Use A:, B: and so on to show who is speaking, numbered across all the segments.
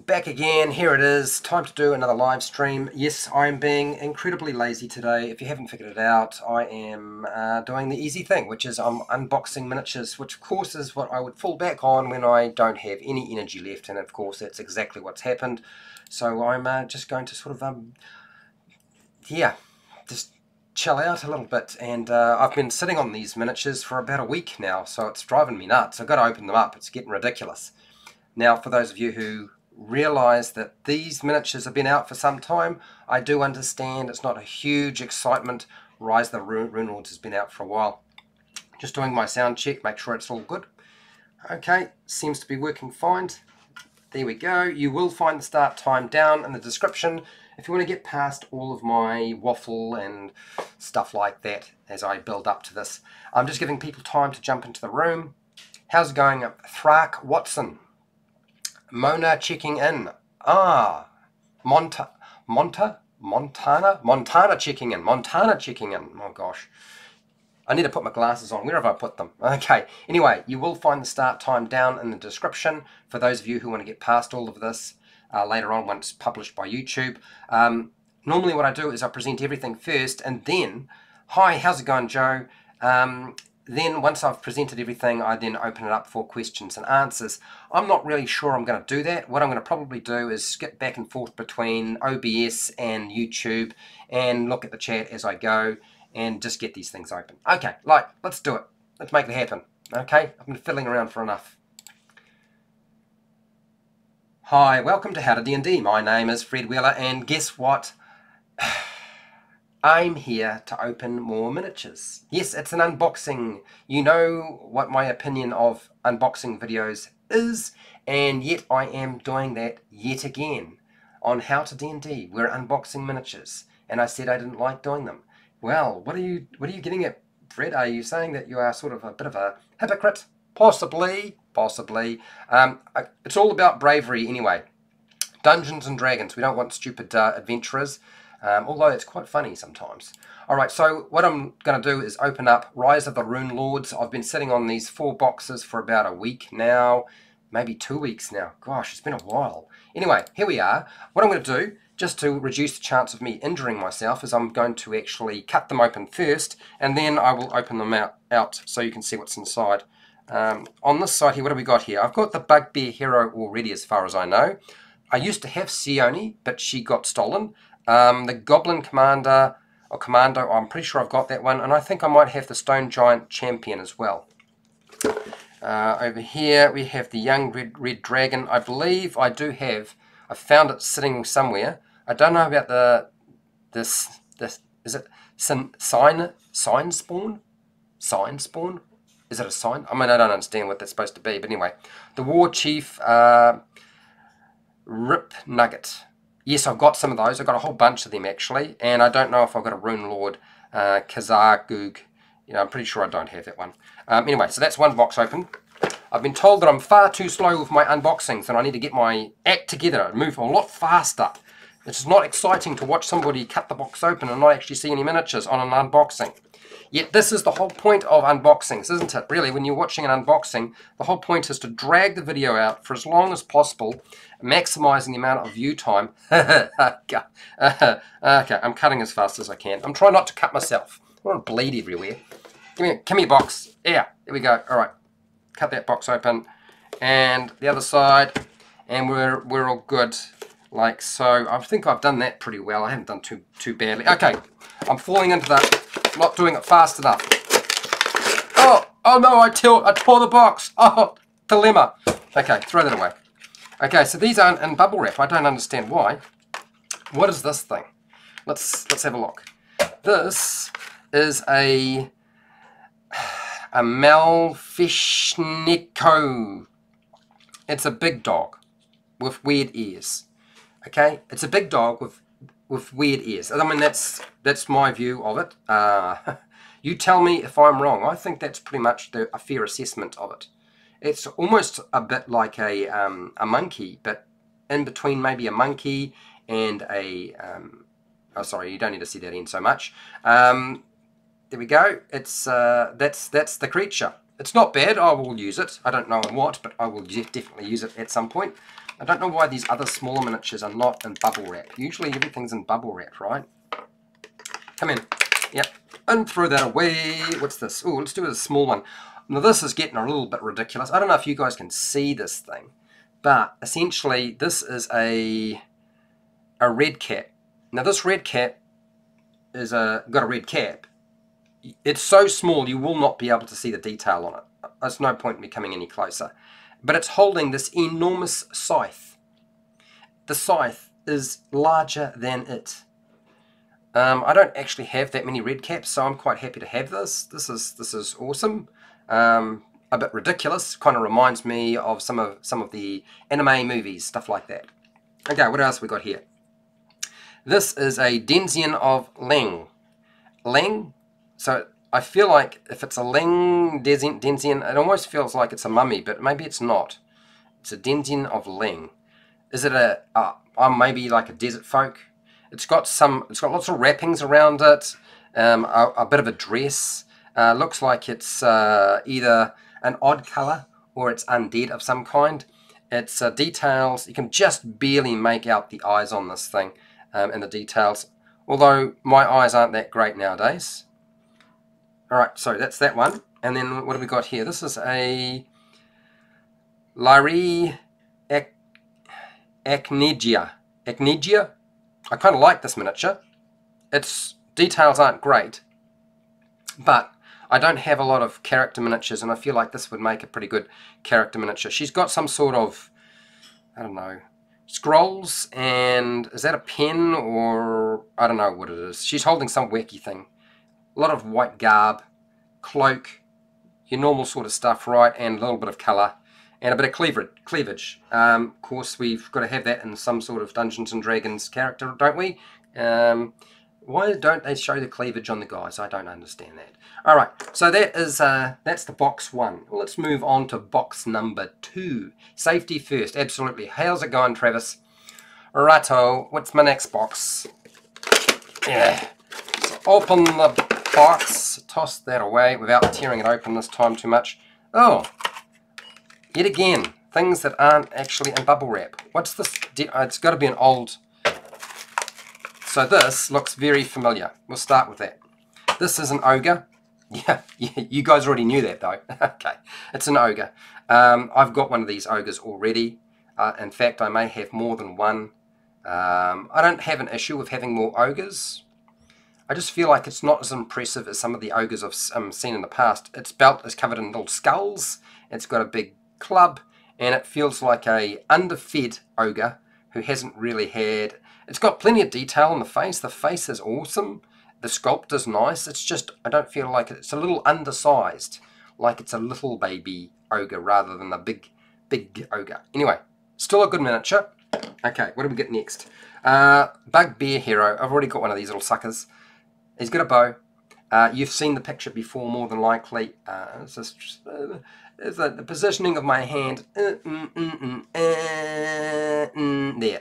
A: back again. Here it is. Time to do another live stream. Yes, I'm being incredibly lazy today. If you haven't figured it out, I am doing the easy thing, which is I'm unboxing miniatures, which of course is what I would fall back on when I don't have any energy left, and of course that's exactly what's happened. So I'm just going to sort of, yeah, just chill out a little bit, and I've been sitting on these miniatures for about a week now, so it's driving me nuts. I've got to open them up. It's getting ridiculous. Now, for those of you who realise that these miniatures have been out for some time, I do understand it's not a huge excitement. Rise of the Runelords has been out for a while. Just doing my sound check, make sure it's all good. Okay, seems to be working fine. There we go. You will find the start time down in the description if you want to get past all of my waffle and stuff like that as I build up to this. I'm just giving people time to jump into the room. How's it going? Thrak Watson. Mona checking in. Montana checking in. Montana checking in. Oh gosh. I need to put my glasses on. Where have I put them? Okay. Anyway, you will find the start time down in the description for those of you who want to get past all of this later on once published by YouTube. Normally what I do is I present everything first and then, hi, how's it going, Joe? Then once I've presented everything, I then open it up for questions and answers. I'm not really sure I'm going to do that. What I'm going to probably do is skip back and forth between OBS and YouTube and look at the chat as I go and just get these things open. Okay, let's do it. Let's make it happen. Okay, I've been fiddling around for enough. Hi, welcome to HowtoDandD. My name is Fred Wheeler, and guess what? I'm here to open more miniatures. Yes, it's an unboxing. You know what my opinion of unboxing videos is, and yet I am doing that yet again on HowtoDandD. We're unboxing miniatures, and I said I didn't like doing them. Well, what are you getting at, Fred? Are you saying that you are sort of a bit of a hypocrite? Possibly. It's all about bravery anyway. Dungeons and Dragons. We don't want stupid adventurers. Although it's quite funny sometimes. Alright, so what I'm going to do is open up Rise of the Runelords. I've been sitting on these 4 boxes for about a week now, maybe 2 weeks now. Gosh, it's been a while. Anyway, here we are. What I'm going to do, just to reduce the chance of me injuring myself, is I'm going to actually cut them open first, and then I will open them out so you can see what's inside. On this side here, what have we got here? I've got the Bugbear Hero already as far as I know. I used to have Sione, but she got stolen. The Goblin Commando, I'm pretty sure I've got that one, and I think I might have the Stone Giant Champion as well. Over here we have the Young Red Dragon. I believe I do have, I found it sitting somewhere. I don't know about this is it Sign Spawn? Sign Spawn? Is it a sign? I mean, I don't understand what that's supposed to be, but anyway. The War Chief Rip Nugget. Yes, I've got some of those. I've got a whole bunch of them, actually. And I don't know if I've got a Runelord Kazargoog. You know, I'm pretty sure I don't have that one. Anyway, so that's one box open. I've been told that I'm far too slow with my unboxings and I need to get my act together and move a lot faster. It's not exciting to watch somebody cut the box open and not actually see any miniatures on an unboxing. Yet this is the whole point of unboxings, isn't it? Really, when you're watching an unboxing, the whole point is to drag the video out for as long as possible, maximizing the amount of view time. Okay, I'm cutting as fast as I can. I'm trying not to cut myself. I want to bleed everywhere. Give me a box. Yeah, there we go. All right, cut that box open, and the other side, and we're all good, like so. I think I've done that pretty well. I haven't done too badly. Okay, I'm falling into that. Not doing it fast enough. Oh no, I tore the box. Oh, dilemma. Okay, throw that away. Okay, so these aren't in bubble wrap. I don't understand why. What is this thing? Let's have a look. This is a Malfishniko. It's a big dog with weird ears. Okay, it's a big dog with weird ears. I mean, that's my view of it. You tell me if I'm wrong. I think that's pretty much a fair assessment of it. It's almost a bit like a monkey, but in between maybe a monkey and a... oh, sorry, you don't need to see that in so much. There we go. It's that's the creature. It's not bad. I will use it. I don't know on what, but I will definitely use it at some point. I don't know why these other smaller miniatures are not in bubble wrap. Usually everything's in bubble wrap, right? Come in. Yep. And throw that away. What's this? Oh, let's do a small one. Now this is getting a little bit ridiculous. I don't know if you guys can see this thing, but essentially this is a red cap. Now this red cap is got a red cap. It's so small you will not be able to see the detail on it. There's no point in me coming any closer. But it's holding this enormous scythe. The scythe is larger than it. I don't actually have that many red caps, so I'm quite happy to have this. This is awesome. A bit ridiculous. Kind of reminds me of some of the anime movies, stuff like that. Okay, what else we got here? This is a Denizen of Lang. Lang. So I feel like if it's a Lang Denizen, it almost feels like it's a mummy, but maybe it's not. It's a Denizen of Lang. Is it maybe like a desert folk? It's got lots of wrappings around it. A bit of a dress. Looks like it's either an odd color or it's undead of some kind. It's details. You can just barely make out the eyes on this thing and the details. Although my eyes aren't that great nowadays. Alright, so that's that one. And then what have we got here? This is a Lyri Acnegia. Acnegia? I kind of like this miniature. Its details aren't great, but I don't have a lot of character miniatures, and I feel like this would make a pretty good character miniature. She's got some sort of, I don't know, scrolls, and is that a pen, or I don't know what it is. She's holding some wacky thing. A lot of white garb, cloak, your normal sort of stuff, right, and a little bit of colour, and a bit of cleavage. Of course, we've got to have that in some sort of Dungeons and Dragons character, don't we? Why don't they show the cleavage on the guys? I don't understand that. Alright, so that is that's the box one. Well, let's move on to box number 2. Safety first, absolutely. How's it going, Travis? Righto, what's my next box? Yeah. So open the box, toss that away without tearing it open this time too much. Oh, yet again, things that aren't actually in bubble wrap. What's this? It's got to be an old... So this looks very familiar. We'll start with that. This is an ogre. Yeah, you guys already knew that though. Okay, it's an ogre. I've got one of these ogres already. In fact, I may have more than one. I don't have an issue with having more ogres. I just feel like it's not as impressive as some of the ogres I've seen in the past. Its belt is covered in little skulls. It's got a big club, and it feels like a underfed ogre who hasn't really had... It's got plenty of detail on the face. The face is awesome. The sculpt is nice. It's just, I don't feel like it's a little undersized. Like it's a little baby ogre rather than a big ogre. Anyway, still a good miniature. Okay, what do we get next? Bugbear Hero. I've already got one of these little suckers. He's got a bow. You've seen the picture before, more than likely. It's just the positioning of my hand. There.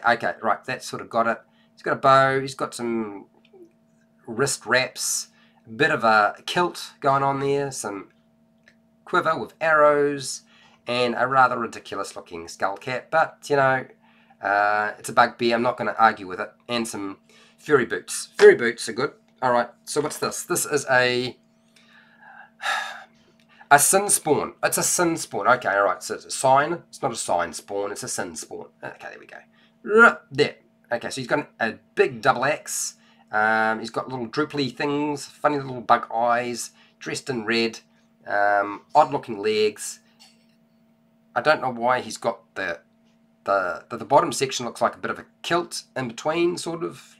A: Okay, right. That's sort of got it. He's got a bow. He's got some wrist wraps. A bit of a kilt going on there. Some quiver with arrows. And a rather ridiculous looking skull cap. But, you know, it's a bugbear. I'm not going to argue with it. And some furry boots. Furry boots are good. Alright, so what's this? This is a sin spawn. It's a sin spawn. Okay, alright, so it's a sign. It's not a sign spawn, it's a sin spawn. Okay, there we go. There. Okay, so he's got a big double axe. He's got little drooply things, funny little bug eyes, dressed in red, odd looking legs. I don't know why he's got the bottom section looks like a bit of a kilt in between, sort of.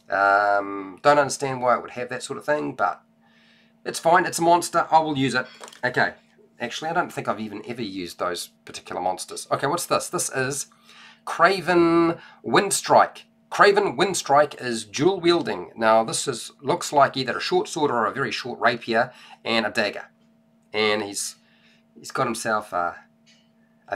A: Don't understand why it would have that sort of thing, but it's fine. It's a monster. I will use it. Okay. Actually, I don't think I've even ever used those particular monsters. Okay, what's this? This is Craven Windstrike. Craven Windstrike is dual wielding. Now, this looks like either a short sword or a very short rapier and a dagger. And he's got himself a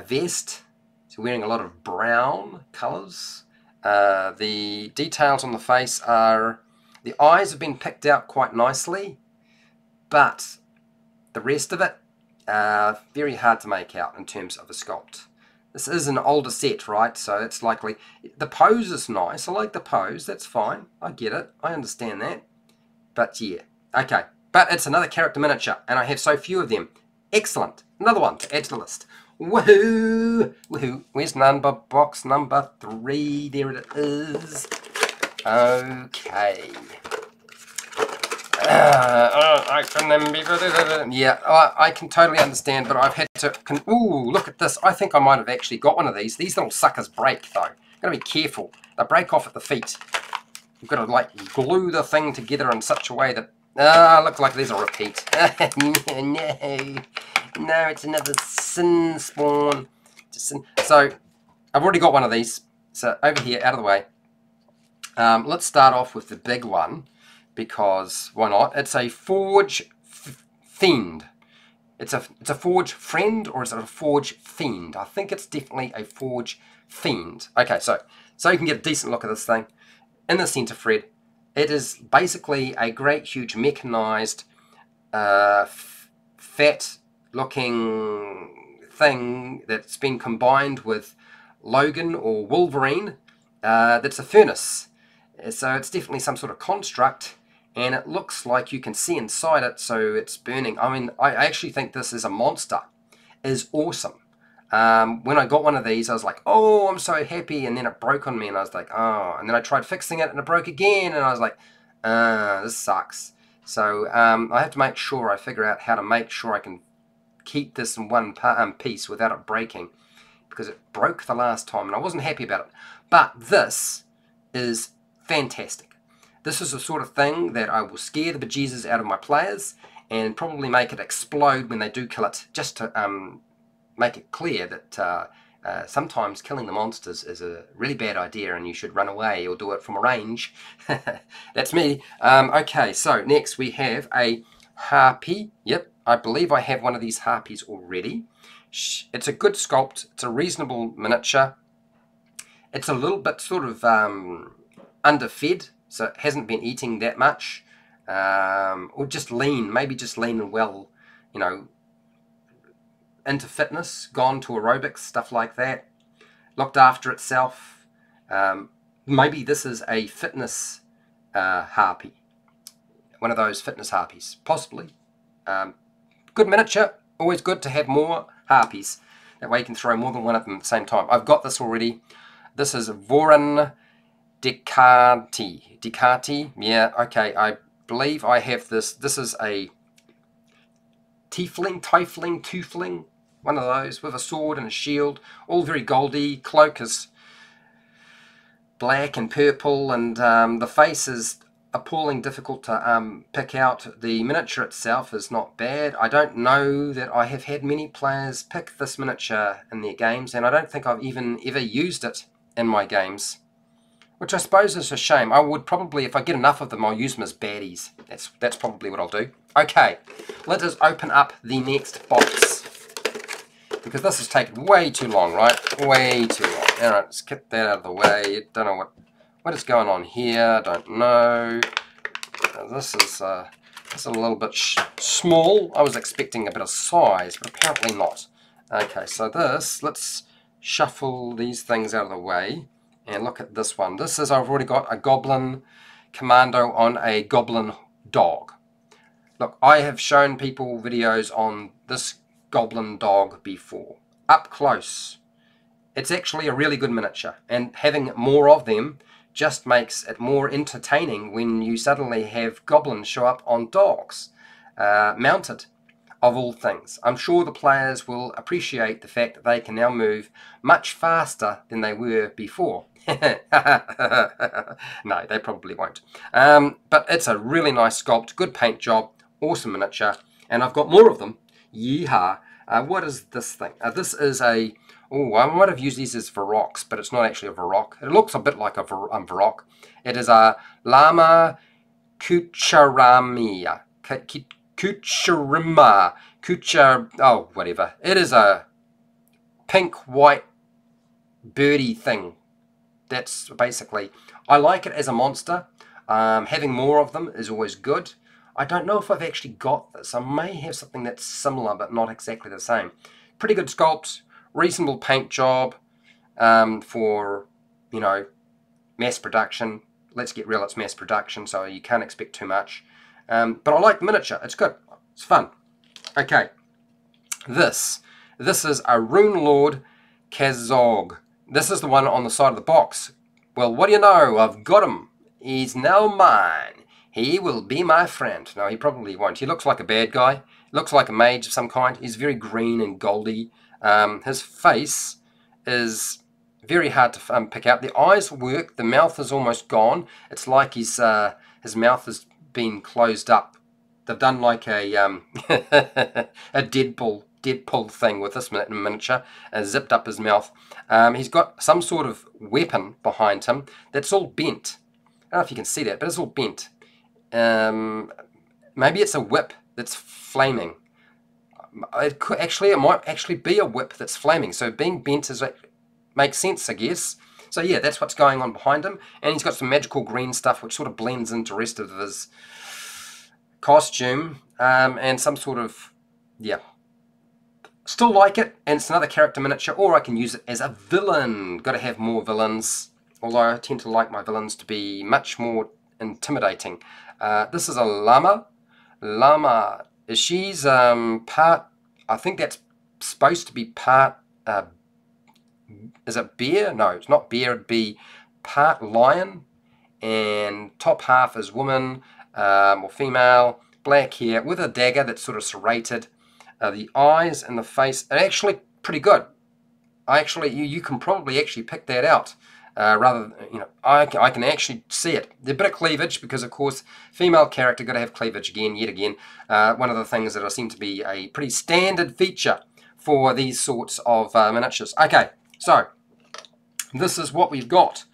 A: vest. He's wearing a lot of brown colours. The details on the face are, the eyes have been picked out quite nicely, but the rest of it, very hard to make out in terms of a sculpt. This is an older set, right? So it's likely. The pose is nice. I like the pose. That's fine. I get it. I understand that. But yeah. Okay. But it's another character miniature, and I have so few of them. Excellent. Another one to add to the list. Woohoo! Woohoo! Where's number box number 3? There it is. Okay. I can totally understand, but I've had to... Ooh, look at this. I think I might have actually got one of these. These little suckers break, though. Got to be careful. They break off at the feet. You've got to, like, glue the thing together in such a way that... looks like there's a repeat. No, it's another sin spawn. So, I've already got one of these. So, over here, out of the way. Let's start off with the big one, because why not? It's a Forge Fiend. It's a Forge Friend, or is it a Forge Fiend? I think it's definitely a Forge Fiend. Okay, so you can get a decent look at this thing. In the center, Fred, it is basically a great, huge, mechanized, fat-looking thing that's been combined with Logan or Wolverine. That's a furnace. So it's definitely some sort of construct, and it looks like you can see inside it, so it's burning. I mean, I actually think this is a monster. It is awesome. When I got one of these, I was like, oh, I'm so happy, and then it broke on me, and I was like, oh, and then I tried fixing it, and it broke again, and I was like, this sucks. So I have to make sure I figure out how to make sure I can keep this in one piece without it breaking, because it broke the last time, and I wasn't happy about it. But this is fantastic. This is the sort of thing that I will scare the bejesus out of my players and probably make it explode when they do kill it, just to make it clear that sometimes killing the monsters is a really bad idea and you should run away or do it from a range. That's me. Okay, so next we have a Harpy. Yep, I believe I have one of these Harpies already. It's a good sculpt. It's a reasonable miniature. It's a little bit sort of underfed, so it hasn't been eating that much, or just lean, maybe just lean and well, you know, into fitness, gone to aerobics, stuff like that, looked after itself. Maybe this is a fitness Harpy, one of those fitness Harpies, possibly. Good miniature, always good to have more Harpies, that way you can throw more than one of them at the same time. I've got this already. This is Voron Ducati, yeah, okay, I believe I have this. This is a tiefling, one of those, with a sword and a shield, all very goldy. Cloak is black and purple, and the face is appalling difficult to pick out. The miniature itself is not bad. I don't know that I have had many players pick this miniature in their games, and I don't think I've even ever used it in my games, which I suppose is a shame. I would probably, if I get enough of them, I'll use them as baddies. That's probably what I'll do. Okay, let us open up the next box, because this has taken way too long, right? Way too long. Alright, let's get that out of the way. Don't know what is going on here. Don't know. This is a little bit small. I was expecting a bit of size, but apparently not. Okay, so let's shuffle these things out of the way. And look at this one. This is, I've already got a Goblin Commando on a Goblin Dog. Look, I have shown people videos on this Goblin Dog before. Up close. It's actually a really good miniature. And having more of them just makes it more entertaining when you suddenly have goblins show up on dogs. Mounted, of all things. I'm sure the players will appreciate the fact that they can now move much faster than they were before. No, they probably won't. But it's a really nice sculpt, good paint job, awesome miniature, and I've got more of them. Yeehaw. What is this thing? This is a... Oh, I might have used these as Varoks, but it's not actually a Varok. It looks a bit like a Varok. It is a Llama Kucharamia. Oh, whatever. It is a pink-white birdie thing. That's basically... I like it as a monster. Having more of them is always good. I don't know if I've actually got this. I may have something that's similar, but not exactly the same. Pretty good sculpt. reasonable paint job for, you know, mass production. Let's get real, it's mass production, so you can't expect too much. But I like the miniature. It's good. It's fun. Okay. This is a Runelords Pathfinder. This is the one on the side of the box. Well, what do you know? I've got him. He's now mine. He will be my friend. No, he probably won't. He looks like a bad guy. Looks like a mage of some kind. He's very green and goldy. His face is very hard to pick out. The eyes work. The mouth is almost gone. It's like his mouth has been closed up. They've done like a a Deadpool thing with this miniature, zipped up his mouth. He's got some sort of weapon behind him that's all bent. I don't know if you can see that, but it's all bent. Maybe it's a whip that's flaming. It might actually be a whip that's flaming. So being bent makes sense, I guess. So yeah, that's what's going on behind him. And he's got some magical green stuff which sort of blends into the rest of his costume. And some sort of, yeah. Still like it, and it's another character miniature, or I can use it as a villain. Got to have more villains, although I tend to like my villains to be much more intimidating. This is a llama. She's part, I think that's supposed to be part, is it bear? No, it's not bear, it'd be part lion, and top half is woman, or female, black hair, with a dagger that's sort of serrated. The eyes and the face are actually pretty good. You can probably actually pick that out. Rather, you know, I can actually see it. There's a bit of cleavage because, of course, female character got to have cleavage yet again. One of the things that seem to be a pretty standard feature for these sorts of miniatures. Okay, so this is what we've got.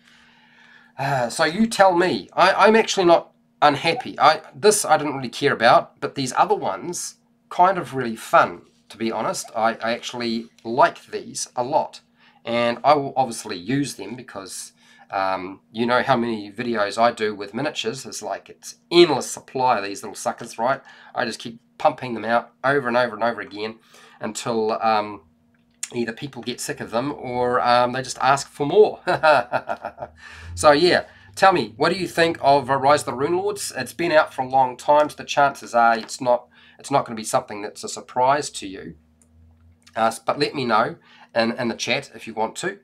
A: So you tell me. I'm actually not unhappy. This I didn't really care about, but these other ones, kind of really fun, to be honest. I actually like these a lot, and I will obviously use them because you know how many videos I do with miniatures. It's endless supply of these little suckers, right? I just keep pumping them out over and over and over again until either people get sick of them or they just ask for more. So yeah, tell me, what do you think of Rise of the Runelords? It's been out for a long time, so the chances are it's not going to be something that's a surprise to you. But let me know in the chat if you want to.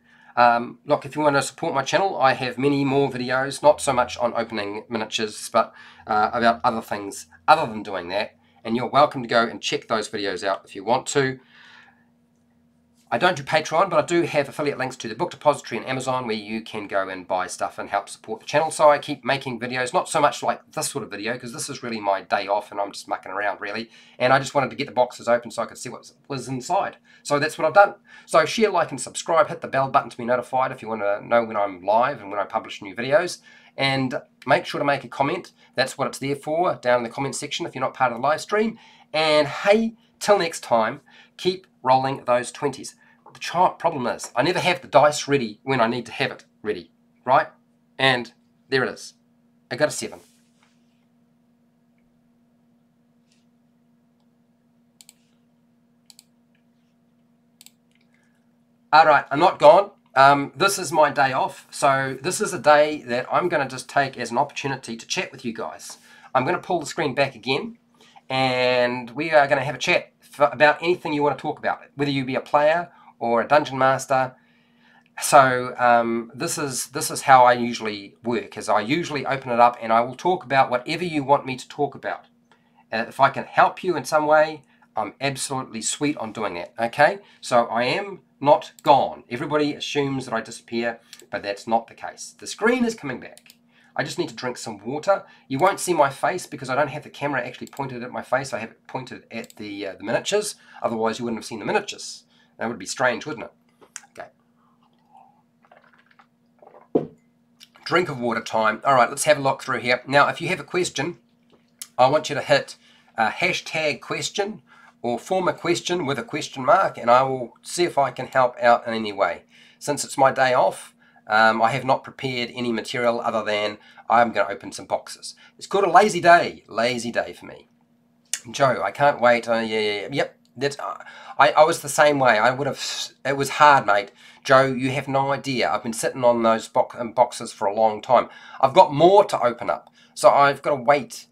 A: Look, if you want to support my channel, I have many more videos, not so much on opening miniatures, but about other things other than doing that. And you're welcome to go and check those videos out if you want to. I don't do Patreon, but I do have affiliate links to the book depository and Amazon where you can go and buy stuff and help support the channel. So I keep making videos, not so much like this sort of video, because this is really my day off and I'm just mucking around really. And I just wanted to get the boxes open so I could see what was inside. So that's what I've done. So share, like and subscribe, hit the bell button to be notified if you want to know when I'm live and when I publish new videos. And make sure to make a comment. That's what it's there for, down in the comment section if you're not part of the live stream. And hey, till next time, keep rolling those 20s. The problem is, I never have the dice ready when I need to have it ready, right? And there it is. I got a 7. Alright, I'm not gone. This is my day off, so this is a day that I'm going to just take as an opportunity to chat with you guys. I'm going to pull the screen back again, and we are going to have a chat about anything you want to talk about, whether you be a player or a dungeon master. So this is how I usually work, is I usually open it up and I will talk about whatever you want me to talk about. If I can help you in some way, I'm absolutely sweet on doing that, okay? So I am not gone. Everybody assumes that I disappear, but that's not the case. The screen is coming back. I just need to drink some water. You won't see my face because I don't have the camera actually pointed at my face. I have it pointed at the miniatures. Otherwise you wouldn't have seen the miniatures. That would be strange, wouldn't it? Okay. Drink of water time. All right, let's have a look through here. Now, if you have a question, I want you to hit hashtag question or form a question with a question mark, and I will see if I can help out in any way. Since it's my day off, I have not prepared any material other than I'm going to open some boxes. It's called a lazy day for me. Joe, I can't wait. Yep. That I was the same way. I would have. It was hard, mate. Joe, you have no idea. I've been sitting on those boxes for a long time. I've got more to open up, so I've got to wait.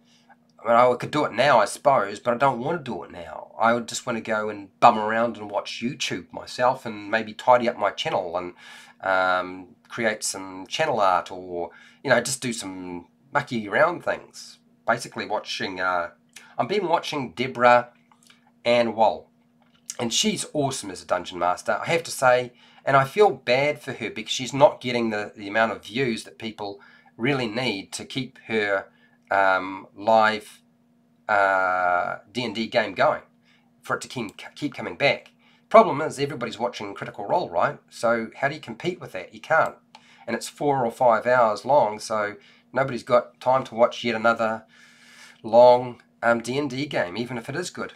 A: I mean, I could do it now, I suppose, but I don't want to do it now. I would just want to go and bum around and watch YouTube myself, and maybe tidy up my channel and create some channel art, or just do some mucky around things. Basically, watching. I've been watching Deborah Ann Wall, and she's awesome as a dungeon master, I have to say, and I feel bad for her because she's not getting the amount of views that people really need to keep her live D&D game going, for it to keep coming back. Problem is, everybody's watching Critical Role, right? So how do you compete with that? You can't. And it's 4 or 5 hours long, so nobody's got time to watch yet another long D&D game, even if it is good.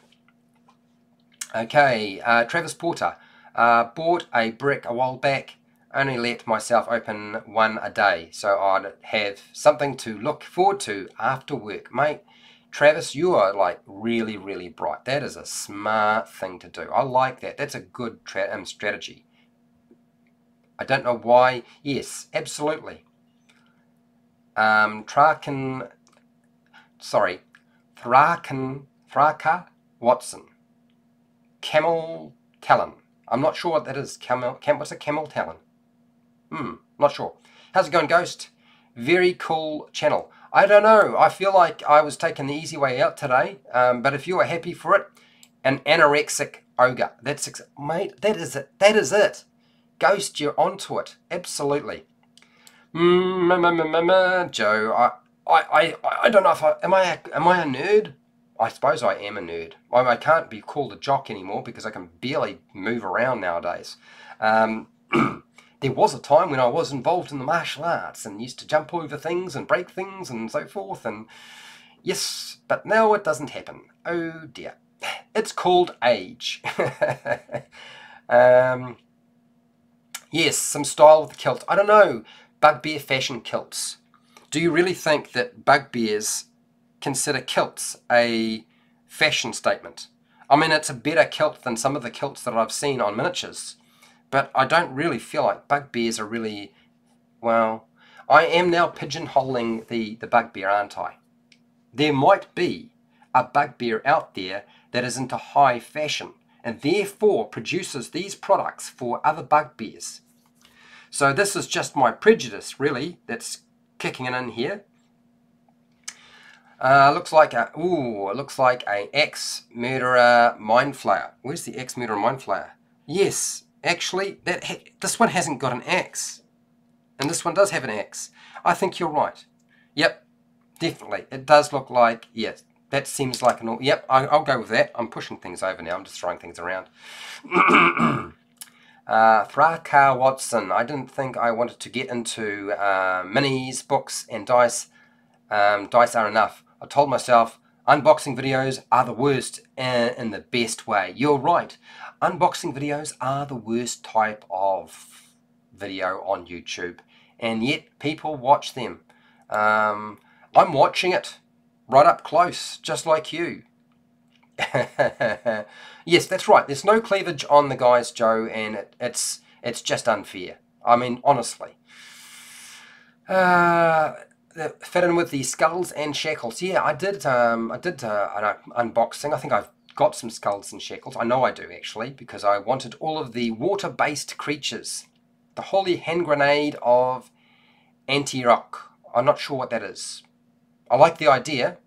A: Okay, Travis Porter. Bought a brick a while back, only let myself open one a day, so I'd have something to look forward to after work. Mate, Travis, you are like really, really bright. That is a smart thing to do. I like that. That's a good strategy. I don't know why. Yes, absolutely. Thraka Watson. Camel Talon. I'm not sure what that is. What's a camel talon? Not sure. How's it going, Ghost? Very cool channel. I don't know. I feel like I was taking the easy way out today. But if you are happy for it, an anorexic ogre. Mate, that is it. That is it. Ghost, you're onto it. Absolutely. Joe, I don't know if am I a nerd? I suppose I am a nerd. I can't be called a jock anymore because I can barely move around nowadays. There was a time when I was involved in the martial arts and used to jump over things and break things and so forth. And yes, but now it doesn't happen. Oh dear. It's called age. Yes, some style with the kilt. I don't know. Bugbear fashion kilts. Do you really think that bugbears consider kilts a fashion statement? I mean, it's a better kilt than some of the kilts that I've seen on miniatures, but I don't really feel like bugbears are really, well, I am now pigeonholing the bugbear, aren't I? There might be a bugbear out there that is into high fashion and therefore produces these products for other bugbears. So this is just my prejudice, really, that's kicking it in here. Looks like a ex-murderer mind flayer. Where's the ex-murderer mind flayer? Yes, actually, this one hasn't got an axe, and this one does have an axe. I think you're right. Yep, definitely. It does look like, yes, that seems like an. Yep, I'll go with that. I'm pushing things over now. I'm just throwing things around. Thraka Watson. I didn't think I wanted to get into minis, books, and dice. Dice are enough. I told myself unboxing videos are the worst in the best way. You're right. Unboxing videos are the worst type of video on YouTube, and yet people watch them. I'm watching it right up close, just like you. Yes, that's right. There's no cleavage on the guys, Joe, and it's just unfair. I mean, honestly. Fit in with the skulls and shackles. Yeah, I did an unboxing. I think I've got some skulls and shackles. I know I do, actually, because I wanted all of the water-based creatures. The holy hand grenade of anti-rock. I'm not sure what that is. I like the idea.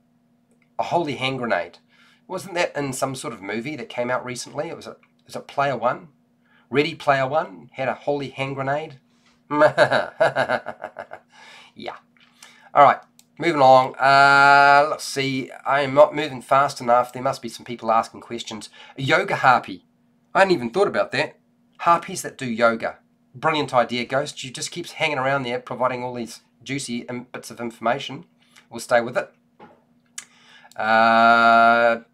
A: A holy hand grenade. Wasn't that in some sort of movie that came out recently? Was it Player One? Ready Player One had a holy hand grenade. Yeah. Alright, moving along. Let's see. I am not moving fast enough. There must be some people asking questions. A yoga harpy. I hadn't even thought about that. Harpies that do yoga. Brilliant idea, Ghost. You just keeps hanging around there providing all these juicy bits of information. We'll stay with it.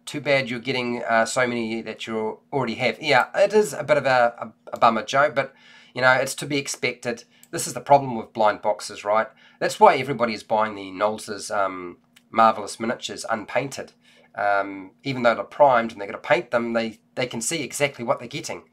A: Too bad you're getting so many that you already have. Yeah, it is a bit of a bummer, Joe, but you know, it's to be expected. This is the problem with blind boxes, right? That's why everybody is buying the Knowles' Marvelous Miniatures unpainted. Even though they're primed and they're going to paint them, they can see exactly what they're getting.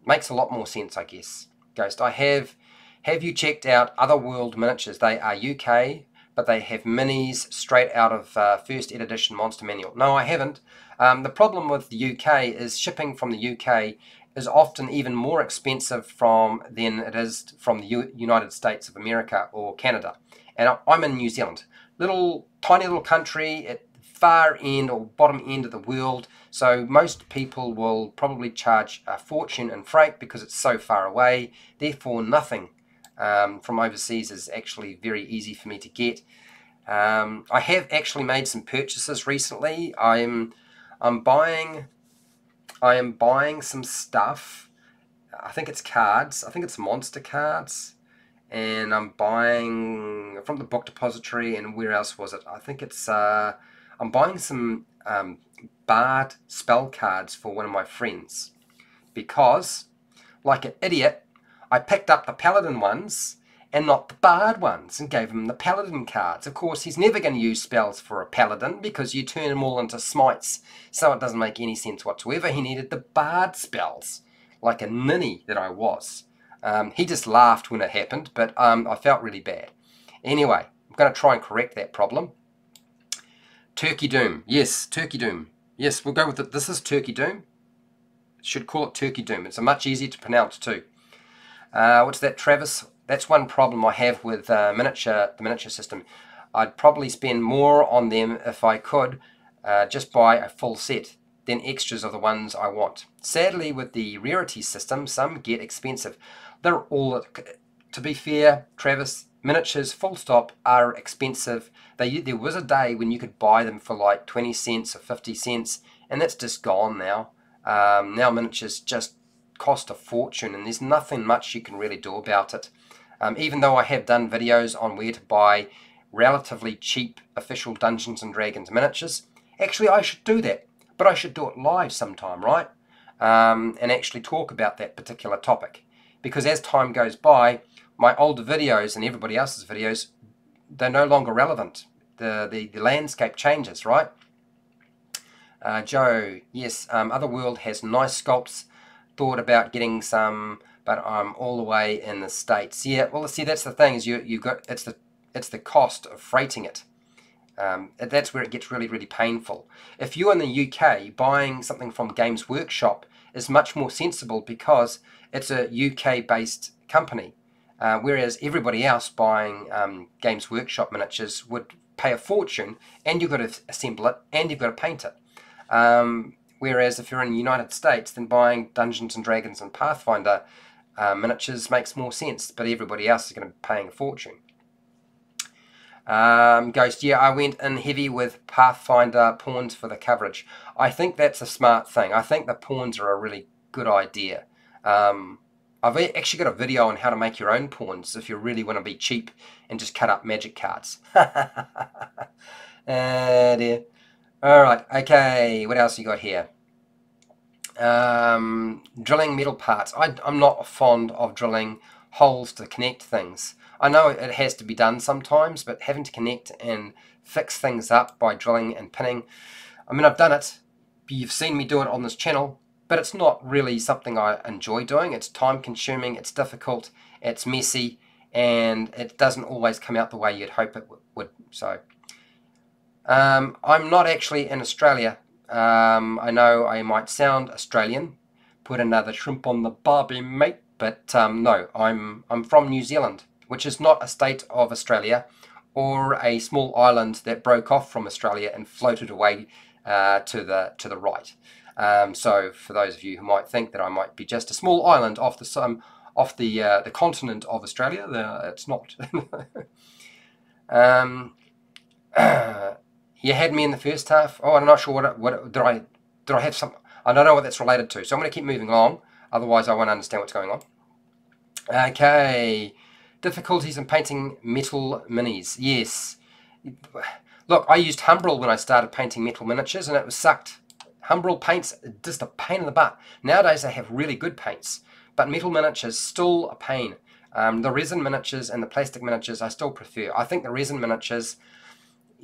A: Makes a lot more sense, I guess. Ghost, have you checked out Otherworld Miniatures? They are UK, but they have minis straight out of first edition Monster Manual. No, I haven't. The problem with the UK is shipping from the UK is often even more expensive than it is from the United States of America or Canada. And I'm in New Zealand. Tiny little country at far end or bottom end of the world, so most people will probably charge a fortune in freight because it's so far away. Therefore nothing from overseas is actually very easy for me to get. I have actually made some purchases recently. I am buying some stuff. I think it's cards. I think it's monster cards. And I'm buying from the book depository, and where else was it? I think it's I'm buying some Bard spell cards for one of my friends, because, like an idiot, I picked up the Paladin ones and not the Bard ones and gave him the Paladin cards. Of course, he's never going to use spells for a Paladin because you turn them all into smites, so it doesn't make any sense whatsoever. He needed the Bard spells, like a ninny that I was. He just laughed when it happened, but I felt really bad. Anyway, I'm going to try and correct that problem. Turkey Doom. Yes, Turkey Doom. Yes, we'll go with it. This is Turkey Doom. Should call it Turkey Doom. It's a much easier to pronounce too. What's that, Travis? That's one problem I have with the miniature system. I'd probably spend more on them if I could just buy a full set than extras of the ones I want. Sadly, with the rarity system, some get expensive. They're all, to be fair, Travis, miniatures, full stop, are expensive. There was a day when you could buy them for like 20 cents or 50 cents, and that's just gone now. Now miniatures just cost a fortune, and there's nothing much you can really do about it. Even though I have done videos on where to buy relatively cheap official Dungeons & Dragons miniatures, actually I should do that. But I should do it live sometime, right? And actually talk about that particular topic. Because as time goes by, my older videos and everybody else's videos, they're no longer relevant. The landscape changes, right? Joe, yes, Otherworld has nice sculpts. Thought about getting some, but I'm all the way in the States. Yeah, well, see, that's the thing, is it's the cost of freighting it. That's where it gets really, really painful. If you're in the UK, buying something from Games Workshop is much more sensible because it's a UK-based company, whereas everybody else buying Games Workshop miniatures would pay a fortune, and you've got to assemble it, and you've got to paint it. Whereas if you're in the United States, then buying Dungeons & Dragons and Pathfinder miniatures makes more sense, but everybody else is going to be paying a fortune. Ghost, yeah, I went in heavy with Pathfinder pawns for the coverage. I think that's a smart thing. I think the pawns are a really good idea. I've actually got a video on how to make your own pawns if you really want to be cheap and just cut up magic cards. Dear. Alright, okay, what else you got here? Drilling metal parts. I'm not fond of drilling holes to connect things. I know it has to be done sometimes, but having to connect and fix things up by drilling and pinning, I mean, I've done it. You've seen me do it on this channel, but it's not really something I enjoy doing. It's time consuming, it's difficult, it's messy, and it doesn't always come out the way you'd hope it would. So, I'm not actually in Australia. I know I might sound Australian. Put another shrimp on the barbie, mate. But no, I'm from New Zealand, which is not a state of Australia or a small island that broke off from Australia and floated away to the right. So for those of you who might think that I might be just a small island off the continent of Australia, it's not. You had me in the first half. Oh, I'm not sure what did I have some. I don't know what that's related to. So I'm going to keep moving along. Otherwise, I won't understand what's going on. Okay. Difficulties in painting metal minis. Yes. Look, I used Humbrol when I started painting metal miniatures, and it was sucked. Humbrol paints just a pain in the butt. Nowadays, they have really good paints, but metal miniatures still a pain. The resin miniatures and the plastic miniatures I still prefer. I think the resin miniatures,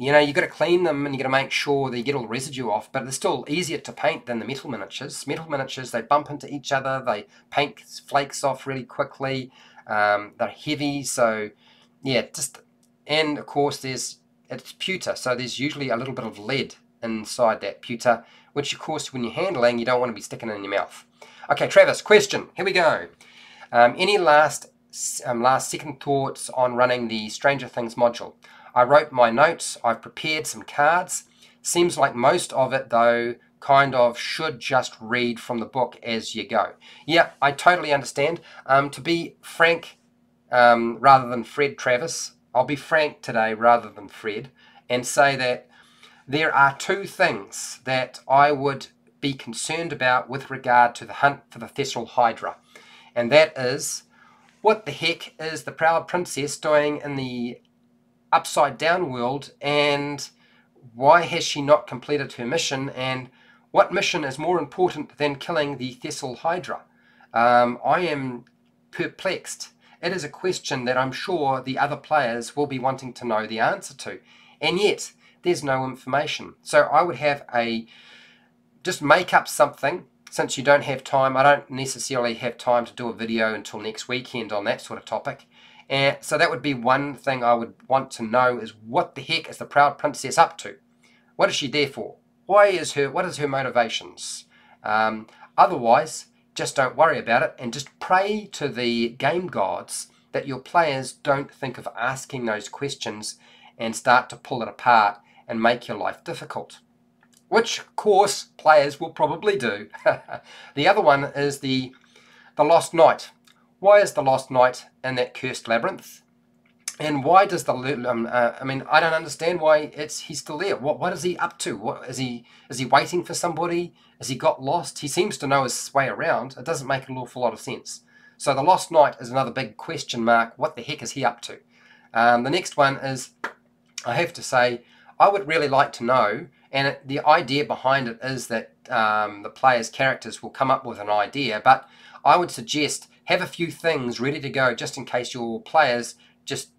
A: you know, you've got to clean them and you've got to make sure that you get all the residue off, but they're still easier to paint than the metal miniatures. Metal miniatures, they bump into each other, they paint flakes off really quickly, they're heavy, so yeah, and of course it's pewter, so there's usually a little bit of lead inside that pewter, which of course when you're handling, you don't want to be sticking in your mouth. Okay, Travis, question, here we go. Any last second thoughts on running the Stranger Things module? I wrote my notes, I've prepared some cards. Seems like most of it, though, kind of should just read from the book as you go. Yeah, I totally understand. To be frank, rather than Fred, Travis, I'll be frank today rather than Fred, and say that there are two things that I would be concerned about with regard to the hunt for the Thessal Hydra. And that is, what the heck is the Proud Princess doing in the upside down world, and why has she not completed her mission, and what mission is more important than killing the Thessal Hydra? I am perplexed. It is a question that I'm sure the other players will be wanting to know the answer to, and yet there's no information. So I would have just make up something. Since you don't have time, I don't necessarily have time to do a video until next weekend on that sort of topic. And so that would be one thing I would want to know, is what the heck is the Proud Princess up to? What is she there for? What is her motivations? Otherwise, just don't worry about it and just pray to the game gods that your players don't think of asking those questions and start to pull it apart and make your life difficult. Which, of course, players will probably do. The other one is the Lost Knight. Why is the Lost Knight in that cursed labyrinth? And why does I mean, I don't understand why he's still there. What is he up to? What is he waiting for somebody? Has he got lost? He seems to know his way around. It doesn't make an awful lot of sense. So the Lost Knight is another big question mark. What the heck is he up to? The next one is, I have to say, I would really like to know, and the idea behind it is that the players' characters will come up with an idea, but I would suggest have a few things ready to go just in case your players just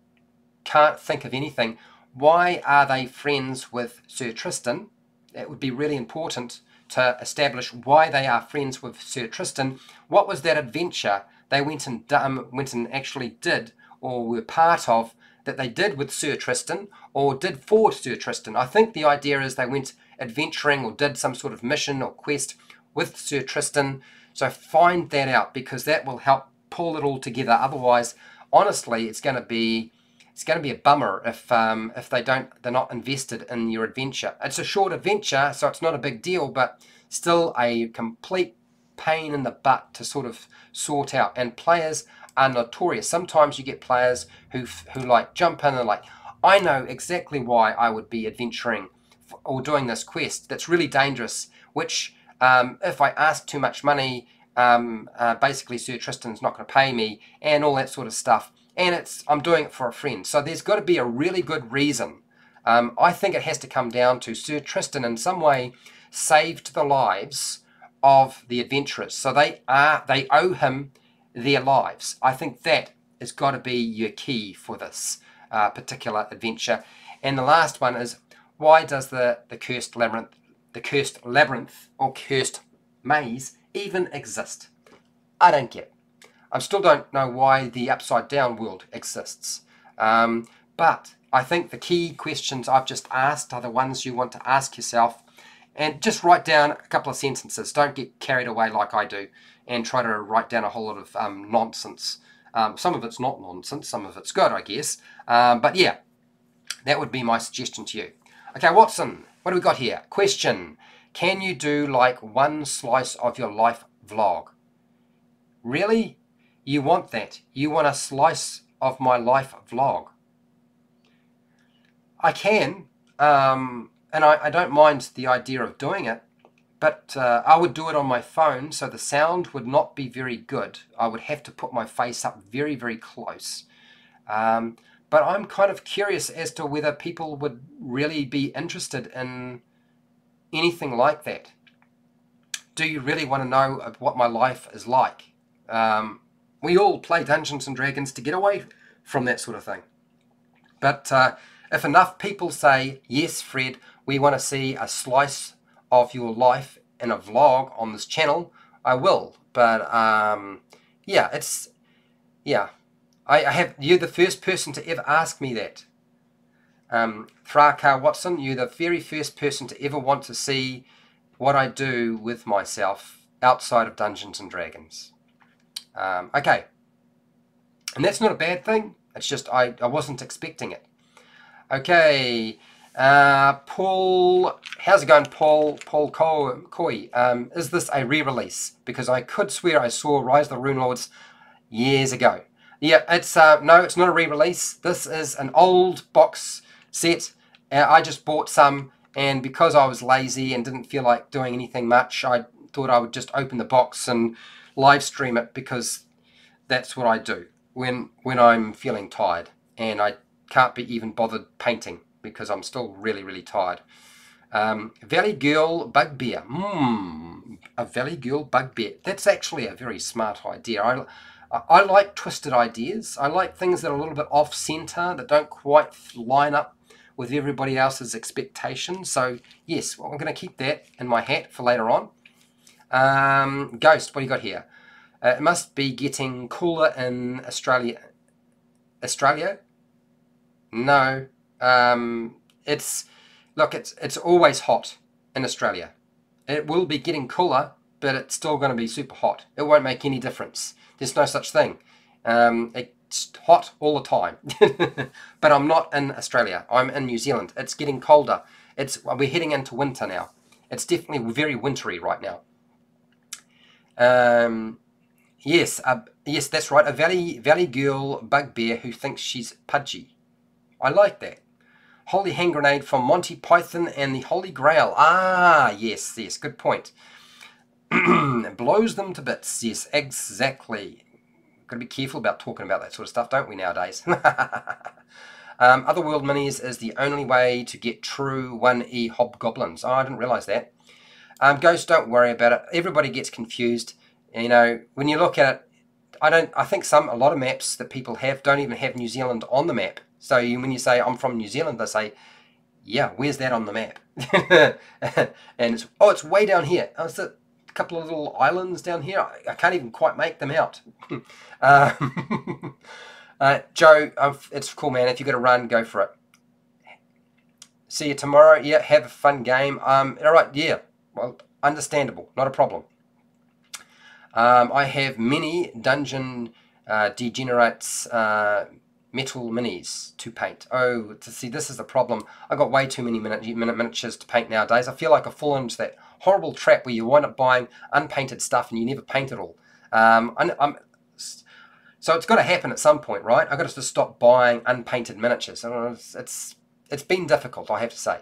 A: can't think of anything. Why are they friends with Sir Tristan? It would be really important to establish why they are friends with Sir Tristan. What was that adventure they went and actually did, or were part of, that they did with Sir Tristan, or did for Sir Tristan? I think the idea is they went adventuring or did some sort of mission or quest with Sir Tristan. So find that out, because that will help pull it all together. Otherwise, honestly, it's going to be a bummer if they're not invested in your adventure. It's a short adventure, so it's not a big deal, but still a complete pain in the butt to sort of sort out. And players are notorious. Sometimes you get players who like jump in and like, I know exactly why I would be adventuring or doing this quest that's really dangerous, which if I ask too much money, basically Sir Tristan's not going to pay me, and all that sort of stuff. And I'm doing it for a friend. So there's got to be a really good reason. I think it has to come down to Sir Tristan in some way saved the lives of the adventurers. So they owe him their lives. I think that has got to be your key for this particular adventure. And the last one is, why does the cursed labyrinth or cursed maze even exist? I don't get it. I still don't know why the upside down world exists. But I think the key questions I've just asked are the ones you want to ask yourself, and just write down a couple of sentences. Don't get carried away like I do and try to write down a whole lot of nonsense. Some of it's not nonsense, some of it's good, I guess. But yeah, that would be my suggestion to you. Okay, Watson, what do we got here? Question: can you do like one slice of your life vlog? Really? You want that? You want a slice of my life vlog? I can, and I don't mind the idea of doing it, but I would do it on my phone, so the sound would not be very good. I would have to put my face up very, very close. But I'm kind of curious as to whether people would really be interested in anything like that. Do you really want to know what my life is like? We all play Dungeons and Dragons to get away from that sort of thing. But If enough people say, yes, Fred, we want to see a slice of your life in a vlog on this channel, I will. But yeah, I have, you're the first person to ever ask me that. Thraka Watson, you're the very first person to ever want to see what I do with myself outside of Dungeons and Dragons. Okay, and that's not a bad thing. It's just I wasn't expecting it. Okay, Paul, how's it going, Paul Coy? Is this a re-release? Because I could swear I saw Rise of the Runelords years ago. Yeah, it's no, it's not a re-release. This is an old box set. I just bought some, and because I was lazy and didn't feel like doing anything much, I thought I would just open the box and live stream it, because that's what I do when I'm feeling tired and I can't be even bothered painting because I'm still really tired. Valley Girl Bugbear. A Valley Girl Bugbear. That's actually a very smart idea. I like twisted ideas. I like things that are a little bit off-center, that don't quite line up with everybody else's expectations. So yes, well, I'm going to keep that in my hat for later on. Ghost, what do you got here? It must be getting cooler in Australia. Australia? No. It's always hot in Australia. It will be getting cooler, but it's still going to be super hot. It won't make any difference. There's no such thing. It's hot all the time. But I'm not in Australia. I'm in New Zealand. It's getting colder. We're heading into winter now. It's definitely very wintry right now. Yes, that's right. A valley girl bugbear who thinks she's pudgy. I like that. Holy hand grenade from Monty Python and the Holy Grail. Ah, yes, good point. Blows them to bits. Yes, exactly. Got to be careful about talking about that sort of stuff, don't we, nowadays? Otherworld minis is the only way to get true 1E hobgoblins. Oh, I didn't realise that. Ghost, don't worry about it. Everybody gets confused. You know, when you look at it, I think a lot of maps that people have don't even have New Zealand on the map. So when you say, I'm from New Zealand, they say, yeah, where's that on the map? And it's way down here. Oh, it's a couple of little islands down here. I can't even quite make them out. Joe, it's cool, man. If you've got to run, go for it. See you tomorrow. Yeah, have a fun game. All right, yeah. Well, understandable. Not a problem. I have many Dungeon Degenerates metal minis to paint. Oh, see, this is the problem. I've got way too many miniatures to paint nowadays. I feel like I fall into that horrible trap where you wind up buying unpainted stuff and you never paint it all. So it's got to happen at some point, right? I've got to just stop buying unpainted miniatures. It's been difficult, I have to say.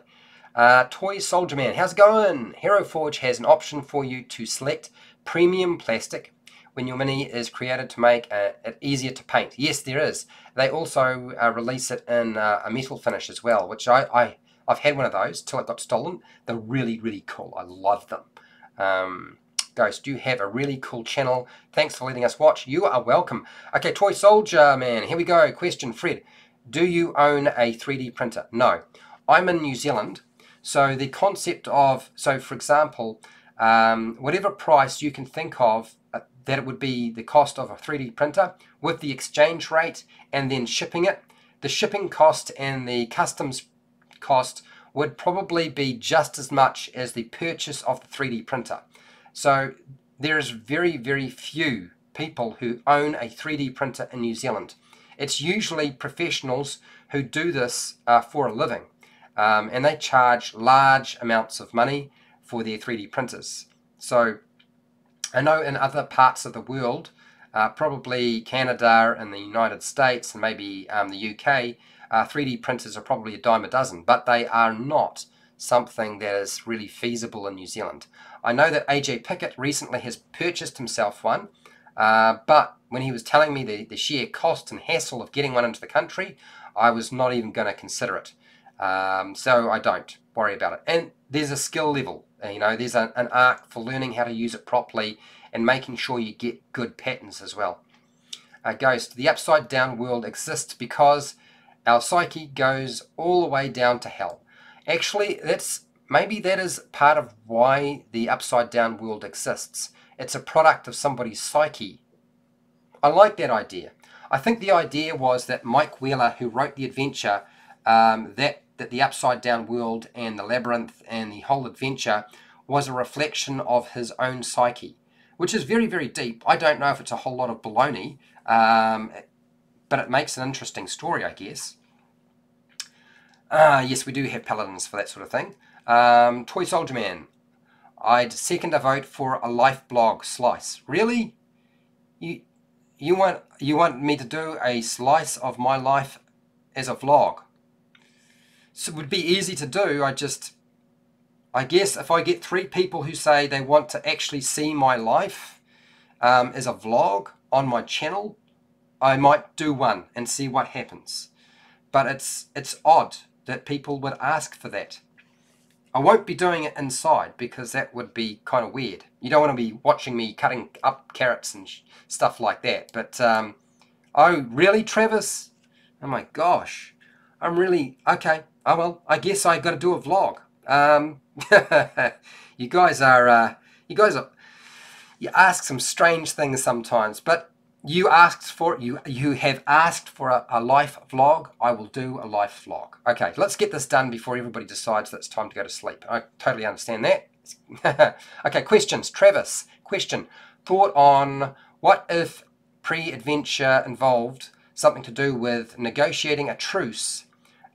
A: Toy Soldier Man, how's it going? Hero Forge has an option for you to select premium plastic when your mini is created to make it easier to paint. Yes, there is. They also release it in a metal finish as well, which I've had one of those till it got stolen. They're really cool. I love them. Ghost, you have a really cool channel. Thanks for letting us watch. You are welcome. Okay, Toy Soldier Man, here we go. Question, Fred, do you own a 3D printer? No. I'm in New Zealand, so the concept of, for example, whatever price you can think of that it would be the cost of a 3D printer with the exchange rate and then shipping it, the shipping cost and the customs cost would probably be just as much as the purchase of the 3D printer. So there is very few people who own a 3D printer in New Zealand. It's usually professionals who do this for a living, and they charge large amounts of money for their 3D printers. So I know in other parts of the world, probably Canada and the United States and maybe the UK, 3D printers are probably a dime a dozen, but they are not something that is really feasible in New Zealand. I know that AJ Pickett recently has purchased himself one, but when he was telling me the sheer cost and hassle of getting one into the country, I was not even going to consider it. So I don't worry about it. And there's a skill level. You know, there's an art for learning how to use it properly and making sure you get good patterns as well. Ghost, the upside down world exists because Our psyche goes all the way down to hell. Actually, maybe that is part of why the upside down world exists. It's a product of somebody's psyche. I like that idea. I think the idea was that Mike Wheeler, who wrote the adventure, that the upside down world and the labyrinth and the whole adventure was a reflection of his own psyche, which is very, very deep. I don't know if it's a whole lot of baloney, but it makes an interesting story, I guess. Yes, we do have paladins for that sort of thing. Toy Soldier Man, I'd second a vote for a life blog slice. Really? You want me to do a slice of my life as a vlog? So it would be easy to do. I guess if I get 3 people who say they want to actually see my life as a vlog on my channel, I might do one and see what happens. But it's odd that people would ask for that. I won't be doing it inside because that would be kind of weird. You don't want to be watching me cutting up carrots and stuff like that. But, oh, really, Travis? Oh my gosh. I'm really, okay. Oh well, I guess I got to do a vlog. You guys you ask some strange things sometimes, but you asked for it. You have asked for a life vlog. I will do a life vlog. Okay, let's get this done before everybody decides that it's time to go to sleep. I totally understand that. Okay, questions. Travis, question. Thought on what if pre-adventure involved something to do with negotiating a truce,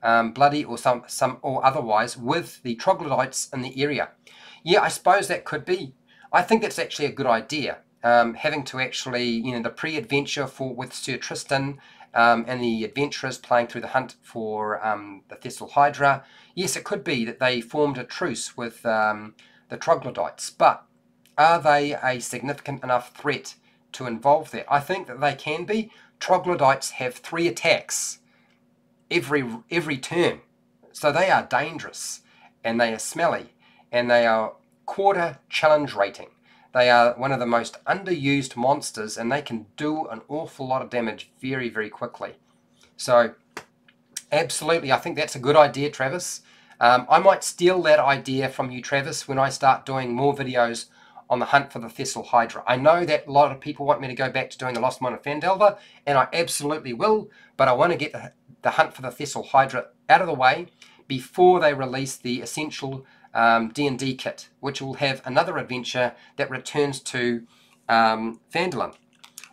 A: bloody or some or otherwise, with the troglodytes in the area? Yeah, I suppose that could be. I think that's actually a good idea. Having to actually, the pre-adventure with Sir Tristan and the adventurers playing through the hunt for the Thessal Hydra. Yes, it could be that they formed a truce with the troglodytes, but are they a significant enough threat to involve that? I think that they can be. Troglodytes have 3 attacks every turn, so they are dangerous, and they are smelly, and they are quarter challenge rating. They are one of the most underused monsters, and they can do an awful lot of damage very, very quickly. So, absolutely, I think that's a good idea, Travis. I might steal that idea from you, Travis, when I start doing more videos on the hunt for the Thessal Hydra. I know that a lot of people want me to go back to doing the Lost Mine of Phandelver, and I absolutely will, but I want to get the hunt for the Thessal Hydra out of the way before they release the essential D&D kit, which will have another adventure that returns to Phandalin.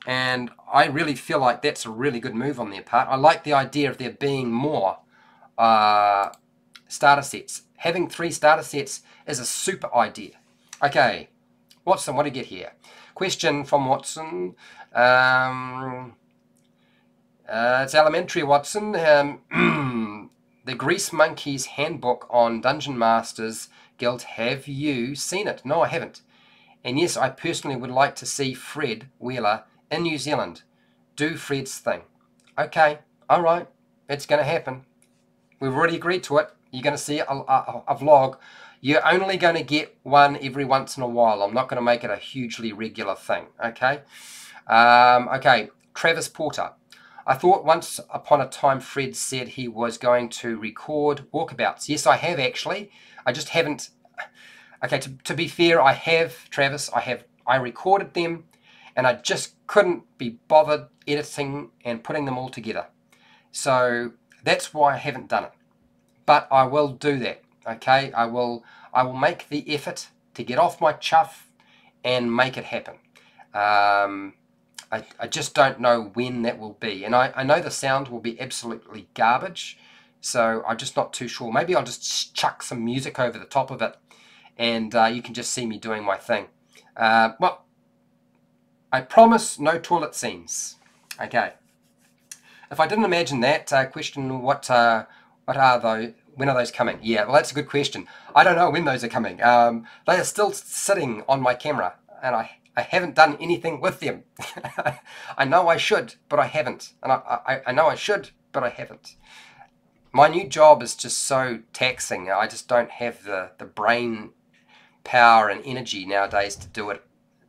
A: And I really feel like that's a really good move on their part. I like the idea of there being more starter sets. Having 3 starter sets is a super idea. Okay, Watson, what do you get here? Question from Watson. It's elementary, Watson. The Grease Monkey's Handbook on Dungeon Masters Guild. Have you seen it? No, I haven't. And yes, I personally would like to see Fred Wheeler in New Zealand. Do Fred's thing. Okay, alright, it's going to happen. We've already agreed to it. You're going to see a vlog. You're only going to get one every once in a while. I'm not going to make it a hugely regular thing, okay? Okay, Travis Porter. I thought once upon a time Fred said he was going to record walkabouts. Yes, I have actually. I just haven't. Okay, to be fair, I have, Travis. I recorded them, and I just couldn't be bothered editing and putting them all together. So that's why I haven't done it. But I will do that. Okay, I will make the effort to get off my chuff and make it happen. I just don't know when that will be. And I know the sound will be absolutely garbage, so I'm just not too sure. Maybe I'll just chuck some music over the top of it, and you can just see me doing my thing. Well, I promise no toilet scenes. Okay. If I didn't imagine that, question, what are those? When are those coming? Yeah, well, that's a good question. I don't know when those are coming. They are still sitting on my camera, and I haven't done anything with them. I know I should, but I haven't. And I know I should, but I haven't. My new job is just so taxing. I just don't have the brain power and energy nowadays to do it.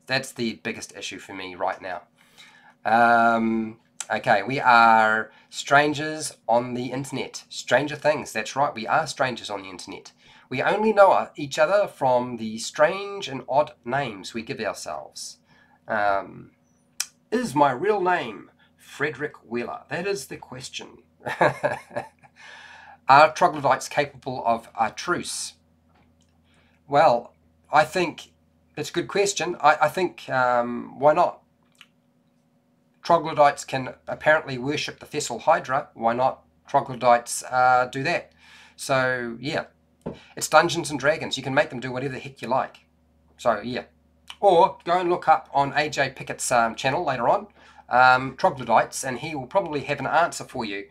A: That's the biggest issue for me right now. Okay, we are strangers on the internet. Stranger things, that's right, we are strangers on the internet. We only know each other from the strange and odd names we give ourselves. Is my real name Frederick Wheeler? That is the question. Are troglodytes capable of a truce? Well, I think it's a good question. I think, why not? Troglodytes can apparently worship the Fessile Hydra. Why not troglodytes do that? So, yeah, it's Dungeons and Dragons. You can make them do whatever the heck you like. So, yeah. Or go and look up on AJ Pickett's channel later on, troglodytes, and he will probably have an answer for you.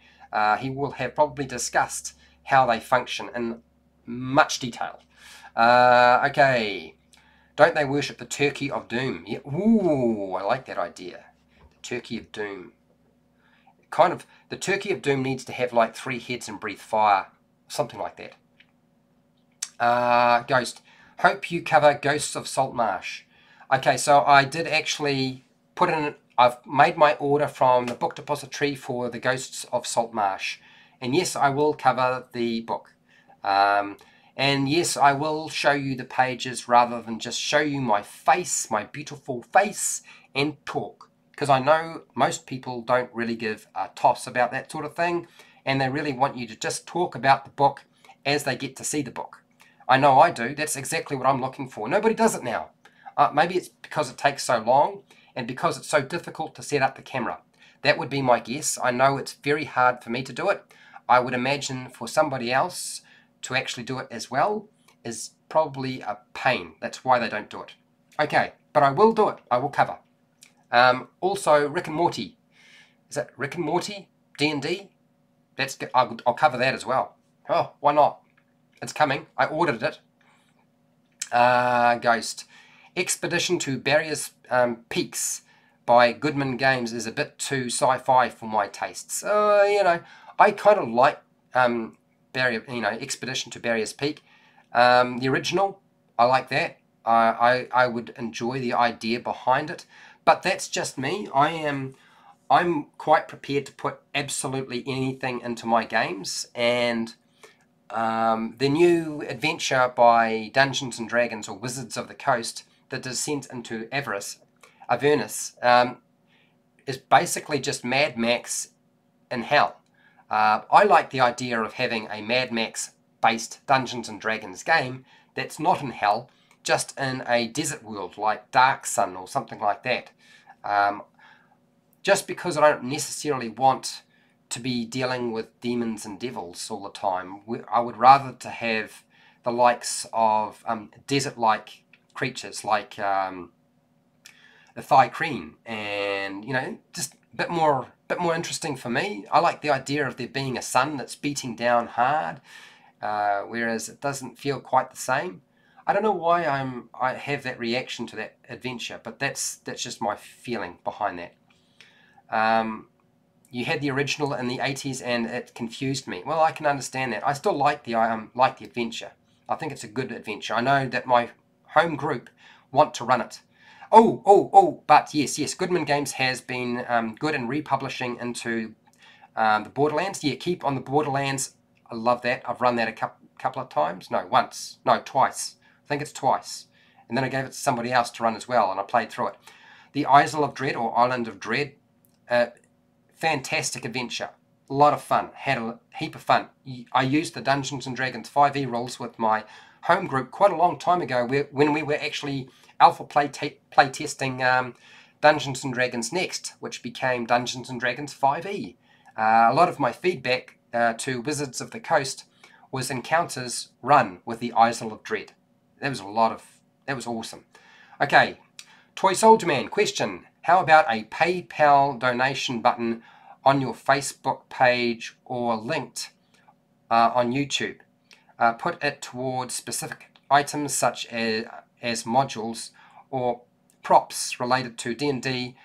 A: He will have probably discussed how they function in much detail. Okay. Don't they worship the Turkey of Doom? Yeah. Ooh, I like that idea. Turkey of Doom. Kind of, the Turkey of Doom needs to have like 3 heads and breathe fire. Something like that. Ghost. Hope you cover Ghosts of Saltmarsh. Okay, so I did actually put in, I've made my order from the book depository for the Ghosts of Saltmarsh. And yes, I will cover the book. And yes, I will show you the pages rather than just show you my face, my beautiful face, and talk. Because I know most people don't really give a toss about that sort of thing, and they really want you to just talk about the book as they get to see the book. I know I do. That's exactly what I'm looking for. Nobody does it now. Maybe it's because it takes so long, and because it's so difficult to set up the camera. That would be my guess. I know it's very hard for me to do it. I would imagine for somebody else to actually do it as well is probably a pain. That's why they don't do it. Okay, but I will do it. I will cover. Also, Rick and Morty. Is that Rick and Morty? D&D? That's good. I'll cover that as well. Oh, why not? It's coming. I ordered it. Ghost. Expedition to Barrier's Peaks by Goodman Games is a bit too sci-fi for my tastes. You know, I kind of like Expedition to Barrier's Peak. The original, I like that. I would enjoy the idea behind it. But that's just me. I'm quite prepared to put absolutely anything into my games, and the new adventure by Dungeons and Dragons or Wizards of the Coast, The Descent into Avernus, is basically just Mad Max in hell. I like the idea of having a Mad Max based Dungeons and Dragons game that's not in hell, just in a desert world like Dark Sun or something like that. Just because I don't necessarily want to be dealing with demons and devils all the time, I would rather to have the likes of desert-like creatures like the Thai-Kreen, and just a bit more interesting for me. I like the idea of there being a sun that's beating down hard, whereas it doesn't feel quite the same. I don't know why I have that reaction to that adventure, but that's just my feeling behind that. You had the original in the 80s and it confused me. Well, I can understand that. I still like the adventure. I think it's a good adventure. I know that my home group want to run it. But yes, Goodman Games has been good in republishing into the Borderlands. Yeah, keep on the Borderlands. I love that. I've run that a couple of times. No, once. No, twice. I think it's twice. And then I gave it to somebody else to run as well, and I played through it. The Isle of Dread, or Island of Dread, fantastic adventure. A lot of fun. Had a heap of fun. I used the Dungeons & Dragons 5e rules with my home group quite a long time ago, when we were actually alpha play testing Dungeons & Dragons Next, which became Dungeons & Dragons 5e. A lot of my feedback to Wizards of the Coast was encounters run with the Isle of Dread. That was awesome. Okay, Toy Soldier Man, question. How about a PayPal donation button on your Facebook page or linked on YouTube? Put it towards specific items such as modules or props related to D&D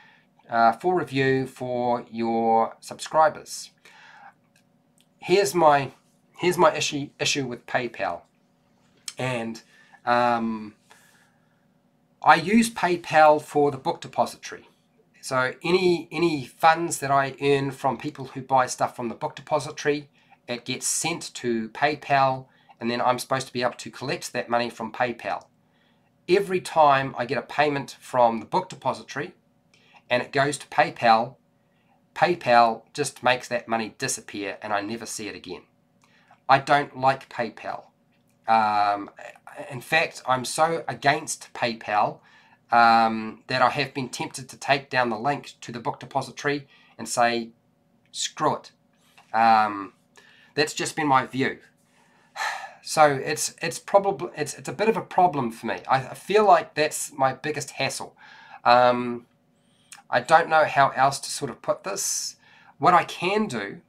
A: for review for your subscribers. Here's my issue with PayPal, and I use PayPal for the book depository. So any funds that I earn from people who buy stuff from the book depository, it gets sent to PayPal, and then I'm supposed to be able to collect that money from PayPal. Every time I get a payment from the book depository and it goes to PayPal, PayPal just makes that money disappear and I never see it again. I don't like PayPal. In fact, I'm so against PayPal that I have been tempted to take down the link to the book depository and say, screw it. That's just been my view. So it's a bit of a problem for me. I feel like that's my biggest hassle. I don't know how else to sort of put this. What I can do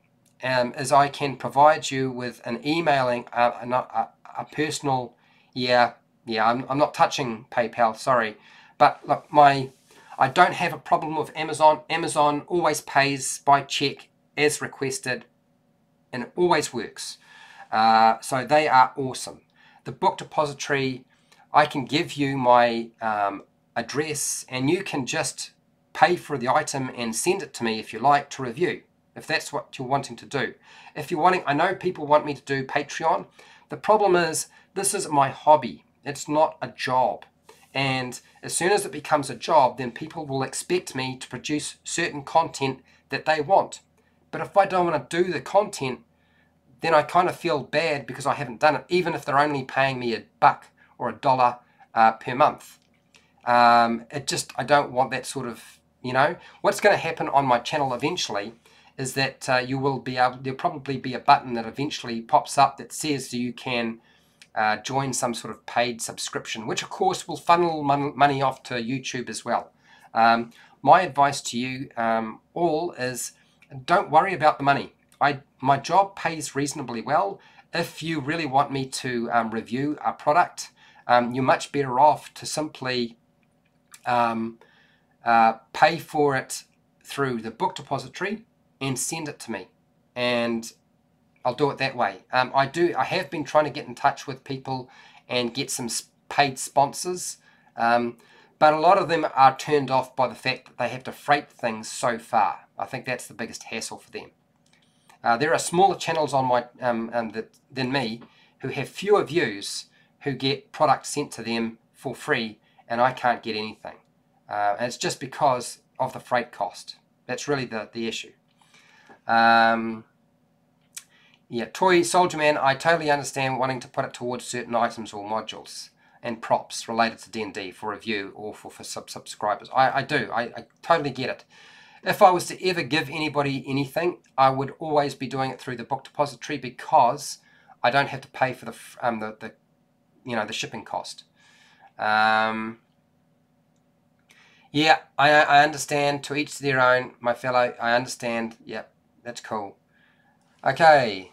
A: is I can provide you with an emailing, a personal, I'm not touching PayPal, sorry. But look, I don't have a problem with Amazon. Amazon always pays by check as requested, and it always works. So they are awesome. The book depository, I can give you my address and you can just pay for the item and send it to me if you like to review, if that's what you're wanting to do. If you're wanting, I know people want me to do Patreon. The problem is, this is my hobby. It's not a job. And as soon as it becomes a job, then people will expect me to produce certain content that they want. But if I don't want to do the content, then I kind of feel bad because I haven't done it, even if they're only paying me $1 or $1 per month. I don't want that sort of, What's going to happen on my channel eventually is that there'll probably be a button that eventually pops up that says you can join some sort of paid subscription, which of course will funnel money off to YouTube as well. My advice to you all is, don't worry about the money. My job pays reasonably well. If you really want me to review a product, you're much better off to simply pay for it through the book depository and send it to me, and I'll do it that way. I have been trying to get in touch with people and get some paid sponsors, but a lot of them are turned off by the fact that they have to freight things so far. I think that's the biggest hassle for them. There are smaller channels on my than me who have fewer views, who get products sent to them for free, and I can't get anything. And it's just because of the freight cost. That's really the issue. Toy Soldier Man, I totally understand wanting to put it towards certain items or modules and props related to D&D for review or for subscribers. I do. I totally get it. If I was to ever give anybody anything, I would always be doing it through the book depository because I don't have to pay for the shipping cost. Yeah, I understand. To each their own, my fellow. I understand. Yep, that's cool. Okay.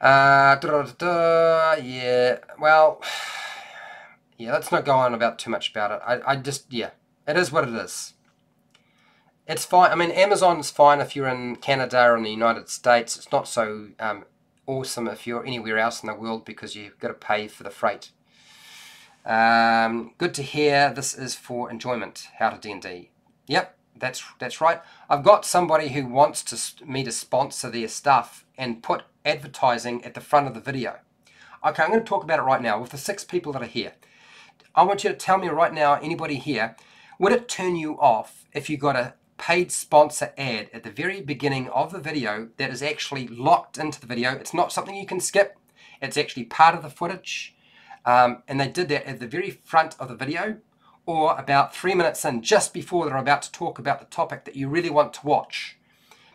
A: Yeah. Well. Yeah. Let's not go on about too much about it. Yeah. It is what it is. It's fine. I mean, Amazon's fine if you're in Canada or in the United States. It's not so awesome if you're anywhere else in the world because you've got to pay for the freight. Good to hear. This is for enjoyment. HowtoDandD. Yep, that's right. I've got somebody who wants me to sponsor their stuff and put advertising at the front of the video. Okay, I'm going to talk about it right now with the 6 people that are here. I want you to tell me right now, anybody here, would it turn you off if you got a paid sponsor ad at the very beginning of the video that is actually locked into the video? It's not something you can skip. It's actually part of the footage. And they did that at the very front of the video, or about 3 minutes in, just before they're about to talk about the topic that you really want to watch.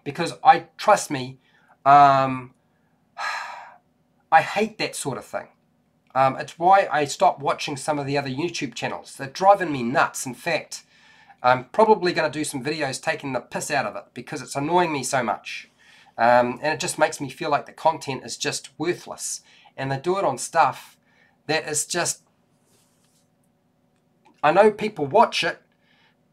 A: Because trust me, I hate that sort of thing. It's why I stopped watching some of the other YouTube channels. They're driving me nuts. In fact, I'm probably going to do some videos taking the piss out of it because it's annoying me so much. And it just makes me feel like the content is just worthless. And they do it on stuff that is just, I know people watch it,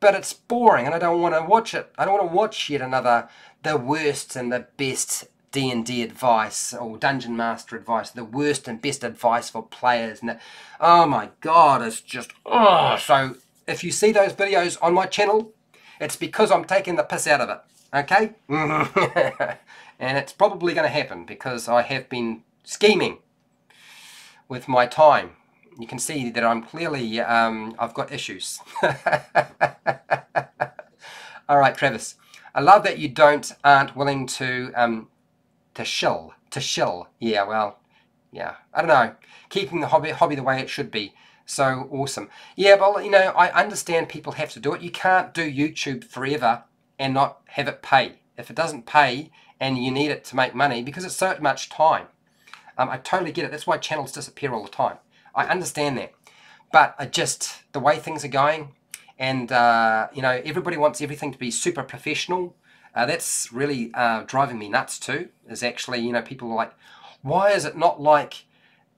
A: but it's boring and I don't want to watch it. I don't want to watch yet another, the worst and the best D&D advice or Dungeon Master advice, the worst and best advice for players. And oh my God, it's just, oh. So if you see those videos on my channel, It's because I'm taking the piss out of it, okay? And it's probably going to happen because I have been scheming with my time. You can see that I'm clearly, I've got issues. All right, Travis. I love that you aren't willing to shill. Yeah, well, yeah. I don't know. Keeping the hobby the way it should be. So awesome. Yeah, well, you know, I understand people have to do it. You can't do YouTube forever and not have it pay. If it doesn't pay and you need it to make money, because it's so much time. I totally get it. That's why channels disappear all the time. I understand that. But the way things are going, and, you know, everybody wants everything to be super professional. That's really driving me nuts too, is actually, you know, people are like, why is it not like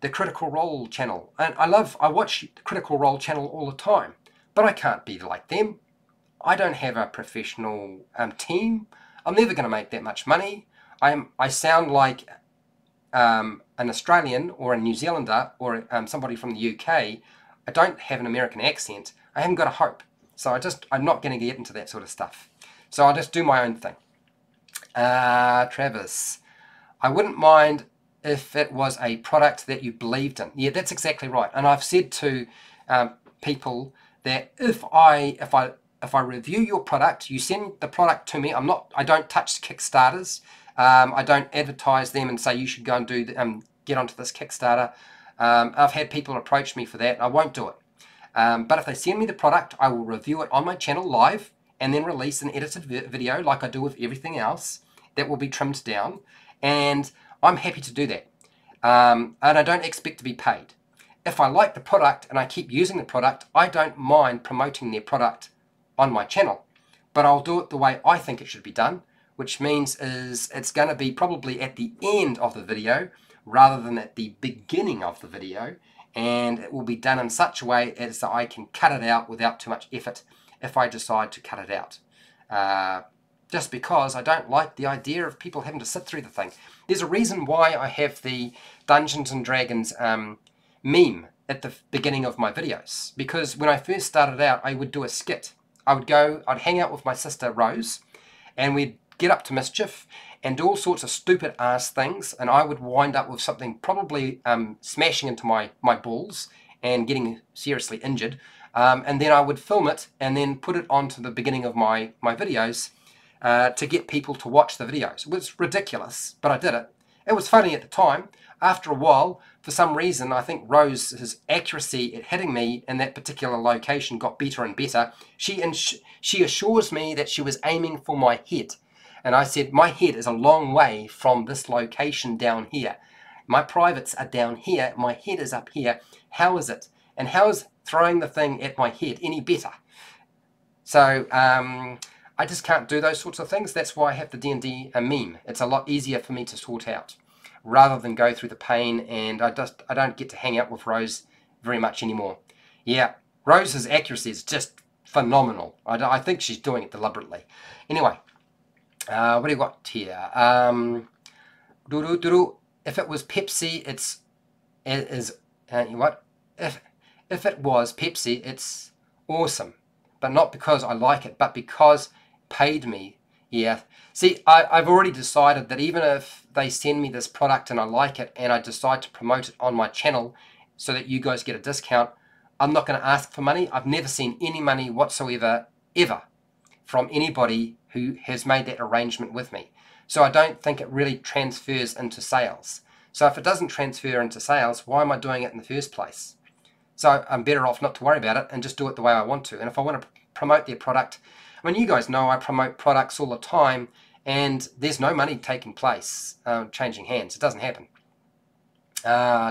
A: the Critical Role channel? And I watch the Critical Role channel all the time, but I can't be like them. I don't have a professional team. I'm never going to make that much money. I sound like an Australian or a New Zealander or somebody from the UK. I don't have an American accent. I haven't got a hope. So I'm not going to get into that sort of stuff. So I'll just do my own thing. Travis, I wouldn't mind if it was a product that you believed in. Yeah, that's exactly right. And I've said to people that if I review your product, you send the product to me. I don't touch Kickstarters. I don't advertise them and say you should go and get onto this Kickstarter. I've had people approach me for that. And I won't do it. But if they send me the product, I will review it on my channel live and then release an edited video like I do with everything else that will be trimmed down. And I'm happy to do that. And I don't expect to be paid. If I like the product and I keep using the product, I don't mind promoting their product on my channel. But I'll do it the way I think it should be done, which means it's going to be probably at the end of the video rather than at the beginning of the video. And it will be done in such a way as that I can cut it out without too much effort if I decide to cut it out. Just because I don't like the idea of people having to sit through the thing. There's a reason why I have the Dungeons and Dragons meme at the beginning of my videos. Because when I first started out, I would do a skit. I'd hang out with my sister Rose, and we'd get up to mischief and do all sorts of stupid ass things, and I would wind up with something probably smashing into my balls and getting seriously injured, and then I would film it and then put it onto the beginning of my videos to get people to watch the videos. It was ridiculous, but I did it. It was funny at the time. After a while, for some reason, I think Rose's accuracy at hitting me in that particular location got better and better. She assures me that she was aiming for my head. And I said, my head is a long way from this location down here. My privates are down here. My head is up here. How is it? And how is throwing the thing at my head any better? So I just can't do those sorts of things. That's why I have the D&D meme. It's a lot easier for me to sort out rather than go through the pain, and I don't get to hang out with Rose very much anymore. Yeah, Rose's accuracy is just phenomenal. I think she's doing it deliberately. Anyway. What do you got here? If it was Pepsi, if it was Pepsi, it's awesome, but not because I like it, but because paid me. Yeah. See, I've already decided that even if they send me this product and I like it and I decide to promote it on my channel so that you guys get a discount, I'm not going to ask for money. I've never seen any money whatsoever, ever, from anybody who has made that arrangement with me. So I don't think it really transfers into sales. So if it doesn't transfer into sales, why am I doing it in the first place? So I'm better off not to worry about it and just do it the way I want to. And if I want to promote their product, I mean, you guys know I promote products all the time, and there's no money taking place, changing hands. It doesn't happen.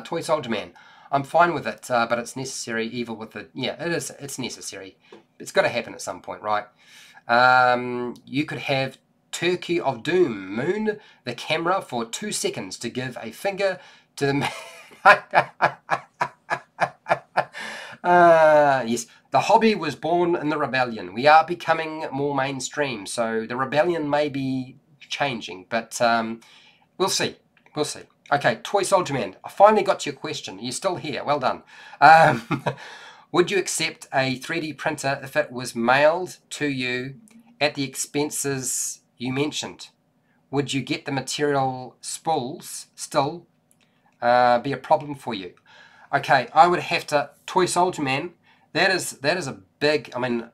A: Toy Soldier Man, I'm fine with it, but it's necessary evil with the... Yeah, it is. It's necessary. It's got to happen at some point, right? You could have Turkey of Doom moon the camera for 2 seconds to give a finger to the man. Yes, the hobby was born in the rebellion. We are becoming more mainstream, so the rebellion may be changing, but we'll see. We'll see. Okay, Toy Soldier Man, I finally got to your question. You're still here. Well done. Would you accept a 3D printer if it was mailed to you at the expenses you mentioned? Would you get the material spools still be a problem for you? Okay, I would have to, Toy Soldier Man, that is a big, I mean,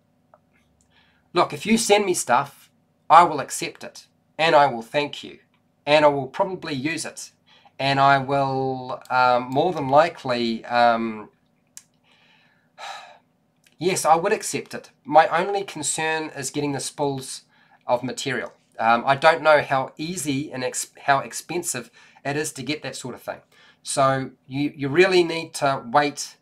A: look, if you send me stuff, I will accept it, and I will thank you, and I will probably use it, and I will more than likely, yes, I would accept it. My only concern is getting the spools of material. I don't know how easy and how expensive it is to get that sort of thing. So you really need to wait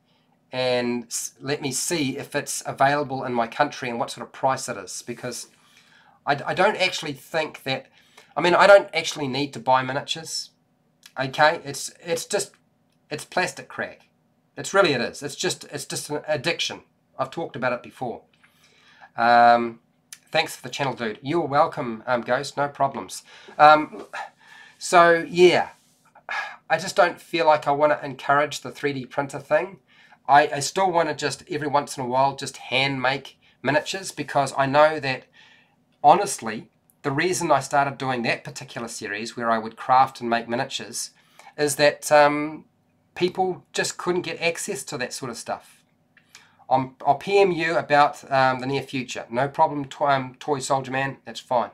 A: and let me see if it's available in my country and what sort of price it is, because I don't actually think that, I mean, I don't actually need to buy miniatures. Okay, it's plastic crack. It is. It's just an addiction. I've talked about it before. Thanks for the channel, dude. You're welcome, Ghost. No problems. So yeah, I just don't feel like I want to encourage the 3D printer thing. I still want to just every once in a while just hand make miniatures, because I know that honestly the reason I started doing that particular series where I would craft and make miniatures is that people just couldn't get access to that sort of stuff. I'll PM you about the near future. No problem, Toy Soldier Man. That's fine.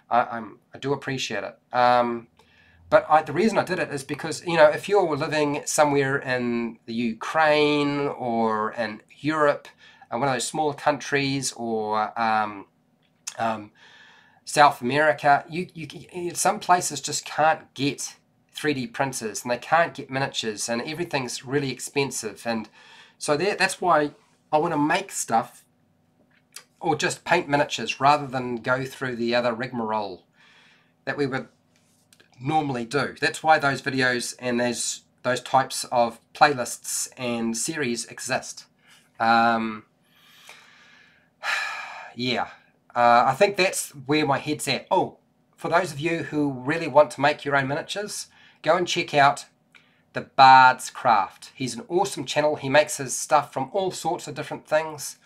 A: I do appreciate it. But the reason I did it is because, you know, if you're living somewhere in the Ukraine or in Europe, one of those smaller countries, or South America, some places just can't get 3D printers, and they can't get miniatures, and everything's really expensive. And so that's why I want to make stuff or just paint miniatures rather than go through the other rigmarole that we would normally do. That's why those videos and those types of playlists and series exist. Yeah, I think that's where my head's at. Oh, for those of you who really want to make your own miniatures, go and check out the Bard's Craft. He's an awesome channel. He makes his stuff from all sorts of different things.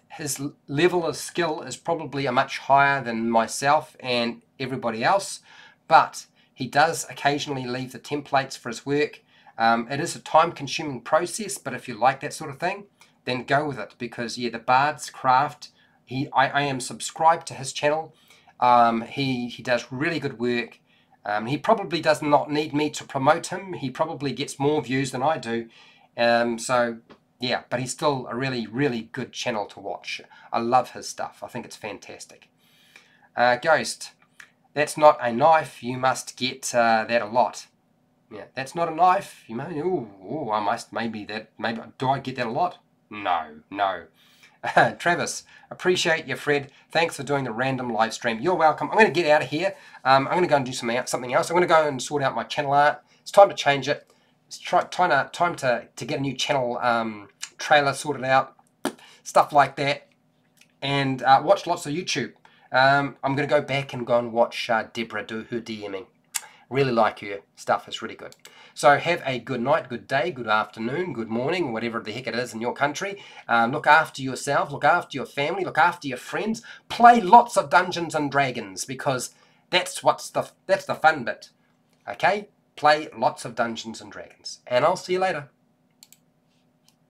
A: His level of skill is probably a much higher than myself and everybody else, but he does occasionally leave the templates for his work. It is a time-consuming process, but if you like that sort of thing, then go with it, because yeah, the Bard's Craft, I am subscribed to his channel. He does really good work. He probably does not need me to promote him. He probably gets more views than I do. So yeah, but he's still a really, really good channel to watch. I love his stuff. I think it's fantastic. Ghost, that's not a knife. You must get that a lot. Yeah, that's not a knife. You may, ooh, I must, maybe, do I get that a lot? No. Travis, appreciate you, Fred. Thanks for doing the random live stream. You're welcome. I'm going to get out of here. I'm going to go and do something else. I'm going to go and sort out my channel art. It's time to change it. It's time to get a new channel trailer sorted out, stuff like that, and watch lots of YouTube. I'm going to go back and watch Deborah do her DMing. Really like her stuff. It's really good. So have a good night, good day, good afternoon, good morning, whatever the heck it is in your country. Look after yourself, look after your family, look after your friends. Play lots of Dungeons and Dragons, because that's the fun bit. Okay? Play lots of Dungeons and Dragons. And I'll see you later.